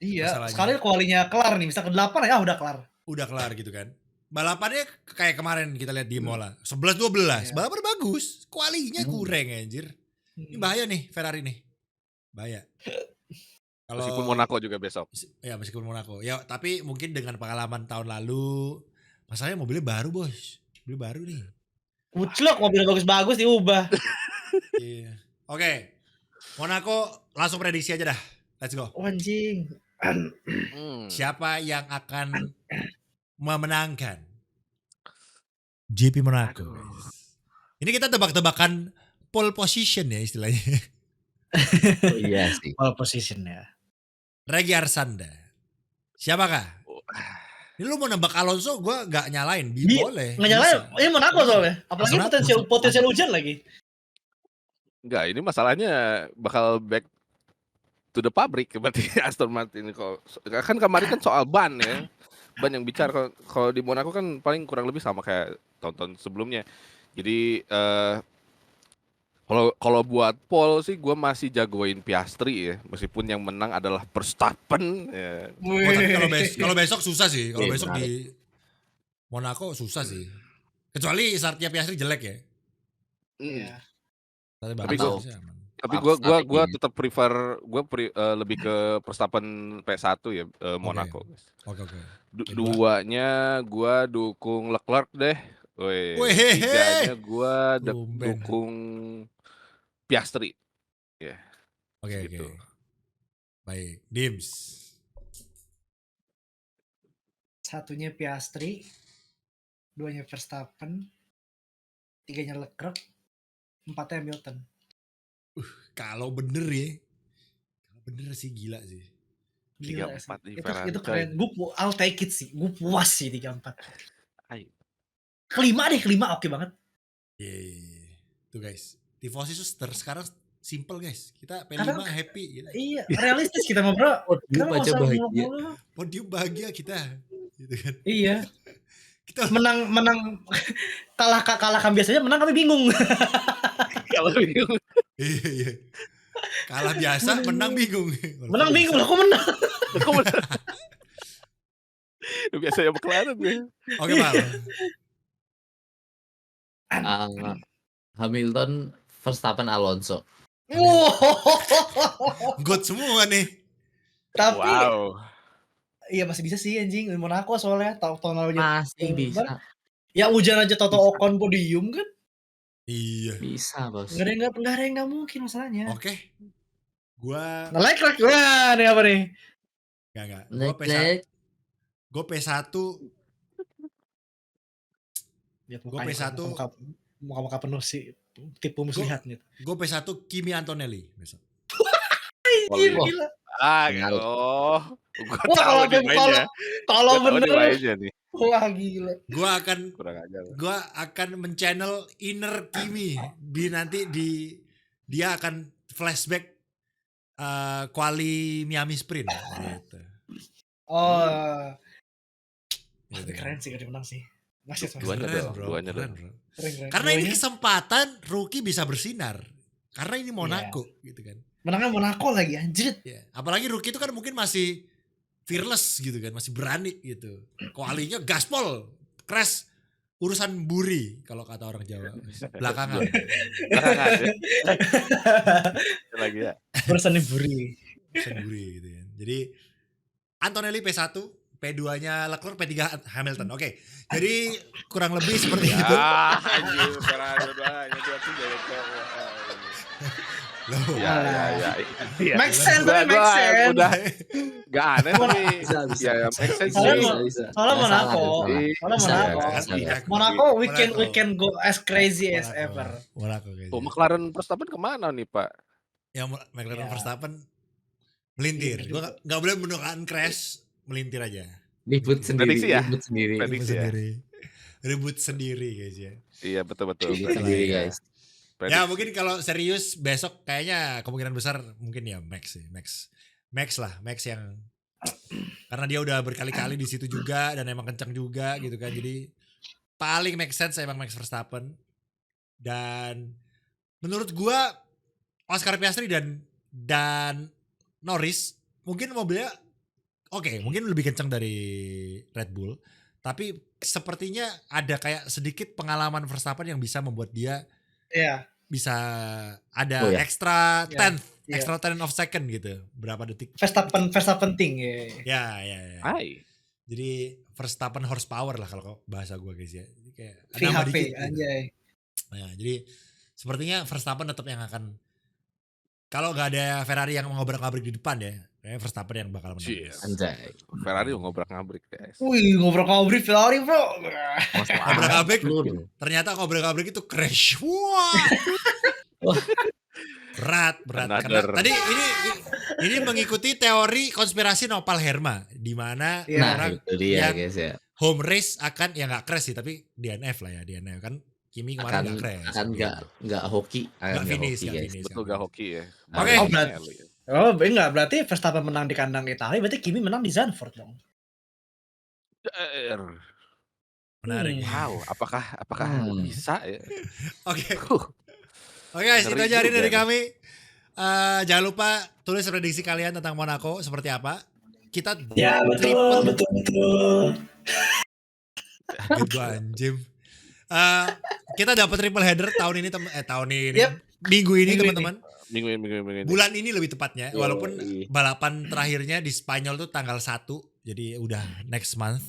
Iya, Masalahnya. sekali kualinya kelar nih, bisa ke-8 ya udah kelar. Udah kelar gitu kan. Balapannya kayak kemarin kita lihat di Imola. 11-12. Iya. Balapan bagus. Kualinya kurang anjir. Ini bahaya nih Ferrari nih. Bahaya. Meskipun Monaco juga besok. Ya meskipun Monaco. Ya tapi mungkin dengan pengalaman tahun lalu. Masalahnya mobilnya baru bos. Mobil baru nih. Kuclok, mobil bagus-bagus diubah. Iya. Oke. Monaco langsung prediksi aja dah. Let's go. Anjing. Siapa yang akan memenangkan GP Monaco? Ini kita tebak-tebakan pole position ya istilahnya. Oh, iya sih. Pole position ya. Regi Arsanda. Siapakah? Ini lu mau nembak Alonso, gue gak nyalain. Boleh. Nggak nyalain, ini Monaco soalnya. Apalagi Monaco. potensial hujan lagi. Enggak, ini masalahnya bakal back to the pabrik berarti Aston Martin. Kan kemarin kan soal ban ya. Ban yang bicara kalau di Monaco kan paling kurang lebih sama kayak tahun-tahun sebelumnya. Jadi kalau buat pole sih gue masih jagoin Piastri ya, meskipun yang menang adalah Verstappen ya. Tapi kalau besok susah sih. Kalau Iya, besok di Monaco susah sih. Kecuali startnya Piastri jelek ya. Iya. Tapi gue tetap prefer lebih ke Verstappen P1 ya, Monaco. Oke. Duanya gue dukung Leclerc deh. Tiganya gue dukung Piastri. Ya. Oke. Gitu. Baik, Dims. Satunya Piastri, duanya Verstappen, tiganya Leclerc, empatnya Hamilton. Kalau bener ya. Kalau bener sih gila sih. Gila 3-4 di sih. Ferrari. Itu keren. I'll take it sih. Gue puas sih 3-4. Ayo. Kelima oke banget. Iya. Tuh guys. Tifosi suster sekarang simple guys. Kita P5 Karena- happy gitu. Iya, realistis kita mau bro. Podium aja bahagia. Podium bahagia kita. Gitu kan. Iya. Kita Menang kalahkan biasanya menang tapi bingung. Kalau bingung. Iya. Kalah biasa, menang bingung. Menang bingung lah, kok menang? Biasanya McLaren gue. Oke, Mal. Hamilton, Verstappen, Alonso. God semua nih. Tapi Wow. iya masih bisa sih anjing Monaco soalnya tahun lalu Masih bisa. Ya hujan aja Toto Ocon podium kan? Iya. Bisa, Bos. Enggak ada yang enggak mungkin masalahnya. Oke. Gua Leclerc gua nih apa nih? enggak. Gue P1. Gue P1. Muka penuh sih tipu muslihat gitu. Gue P1 Kimi Antonelli besok. Gila. Gua Wah, tahu kalau bener nih. wah gila. Gue akan men-channel inner Kimi nanti dia akan flashback quali Miami Sprint gitu. Oh. Gitu. Keren sih kalau menang sih. Masih Duanya Keren. Keren. Karena ini kesempatan rookie bisa bersinar. Karena ini Monaco gitu kan. Menangnya Monaco lagi anjir. Ya, apalagi rookie itu kan mungkin masih fearless gitu kan, masih berani gitu. Kualinya gaspol, crash urusan buri kalau kata orang Jawa. Belakangan. Lagi ya. Urusan buri. Urusan buri gitu kan. Jadi Antonelli P1, P2-nya Leclerc, P3 Hamilton. Oke. Jadi kurang lebih seperti itu. Anjir, Ya. Make sense, tapi make sense. Udah gak aneh tapi Bisa. ya make sense Bisa. Soalnya Monaco. Bisa. Monaco we can go as crazy as ever. Monaco kayaknya. McLaren Verstappen kemana nih Pak? Yang McLaren Verstappen melintir. Gue gak boleh mendoakan crash, melintir aja. Ribut sendiri. Prediksi ya? Ribut sendiri guys ya. Iya betul. Ribut sendiri guys. Ya mungkin kalau serius besok kayaknya kemungkinan besar mungkin ya Max sih. Max yang karena dia udah berkali-kali di situ juga dan emang kencang juga gitu kan. Jadi paling make sense emang Max Verstappen. Dan menurut gua Oscar Piastri dan Norris mungkin mobilnya mungkin lebih kencang dari Red Bull, tapi sepertinya ada kayak sedikit pengalaman Verstappen yang bisa membuat dia Iya. bisa ada Oh, ya. extra Iya, 10 iya. extra 10 of second gitu, berapa detik. Verstappen ting ya. Ya. Hai. Jadi Verstappen horsepower lah kalau bahasa gue guys ya. Jadi kayak nambah VHP dikit gitu. anjay. Nah, jadi sepertinya Verstappen tetap yang akan, kalau nggak ada Ferrari yang ngobrak-ngabrik di depan ya, kayaknya Verstappen yang bakal menang. Cheers. guys. Anjay. Ferrari ngobrak-ngabrik guys. Wih, ngobrol-ngobrol Ferrari, Bro. Ngobrak-ngabrik, Lu. ternyata ngobrak-ngabrik itu crash. Wah. Wah. Berat. Karena Another. tadi ini mengikuti teori konspirasi Nopal Herma, di mana Iya. Nah, orang itu dia yang guys ya. home race akan ya nggak crash sih, tapi DNF lah ya, DNF kan. Kimi kemarin nggak crash. Akan nggak hoki, Nggak finish, hoki, nggak guys. finish. Betul gak hoki ya. Oke. Oh, enggak, berarti Verstappen menang di kandang Italia, berarti Kimi menang di Zandvoort dong. Menarik. Wow, apakah bisa ya? Oke. Oke guys, itu Ngeri aja hari juga dari nih. kami. Jangan lupa tulis prediksi kalian tentang Monaco seperti apa. Kita Ya, betul. Gitu gua anjim. Kita dapat triple header tahun ini Yep. minggu ini Minggu teman-teman. Minggu ini. Bulan ini lebih tepatnya, Yoi. walaupun balapan terakhirnya di Spanyol tuh tanggal 1, jadi udah next month.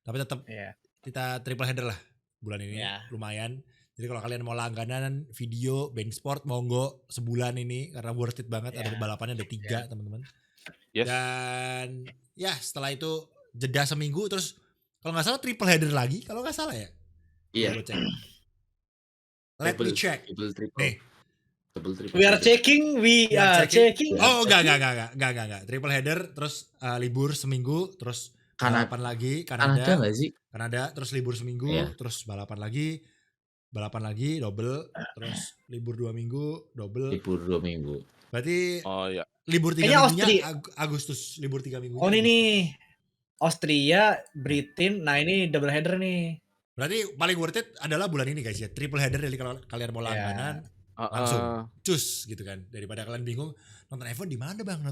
Tapi tetap Iya. kita triple header lah bulan ini, Ya. lumayan. Jadi kalau kalian mau langganan video Bank Sport, monggo sebulan ini karena worth it banget. Ada Ya. balapannya ada 3 teman-teman. Yes. Dan ya setelah itu jeda seminggu, terus kalau nggak salah triple header lagi, kalau nggak salah ya. Iya. Gua cek. Let me check. Double triple. Nih. Double triple. We are checking. checking. Oh enggak. Triple header, terus libur seminggu, terus balapan lagi Kanada nggak sih? Kanada, terus libur seminggu, Iya. terus balapan lagi double, terus libur 2 minggu double. Libur 2 minggu. Berarti Oh iya. libur 3 Kayaknya minggunya Agustus, libur 3 minggu. Oh ini nih. Austria, Britain. Nah, ini double header nih. Berarti paling worth it adalah bulan ini guys ya. Triple header, jadi kalau kalian mau langganan langsung cus gitu kan. Daripada kalian bingung nonton F1 di mana Bang?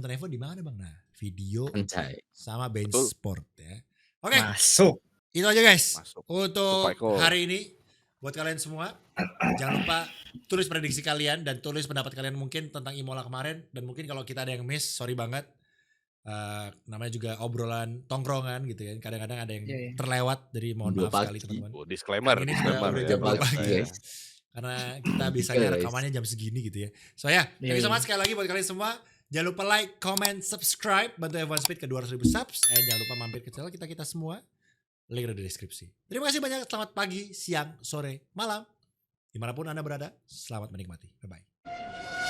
Nah, video Anjay. sama Bench Betul. Sport ya. Oke, Masuk. itu aja guys. Masuk. Untuk Supaya hari ini buat kalian semua, jangan lupa tulis prediksi kalian dan tulis pendapat kalian mungkin tentang Imola kemarin, dan mungkin kalau kita ada yang miss, sorry banget. Namanya juga obrolan tongkrongan gitu kan. Kadang-kadang ada yang Iya, iya. terlewat, jadi mohon Dua maaf sekali pagi. teman-teman. Oh, disclaimer. Ini juga udah jam Pagi, pagi guys. karena kita biasanya Guys. rekamannya jam segini gitu ya. So ya, thank you so much sekali lagi buat kalian semua. Jangan lupa like, comment, subscribe, bantu F1 Speed ke 200.000 subs. Jangan lupa mampir ke channel kita semua. Link ada di deskripsi. Terima kasih banyak. Selamat pagi, siang, sore, malam. Dimanapun Anda berada, selamat menikmati. Bye-bye.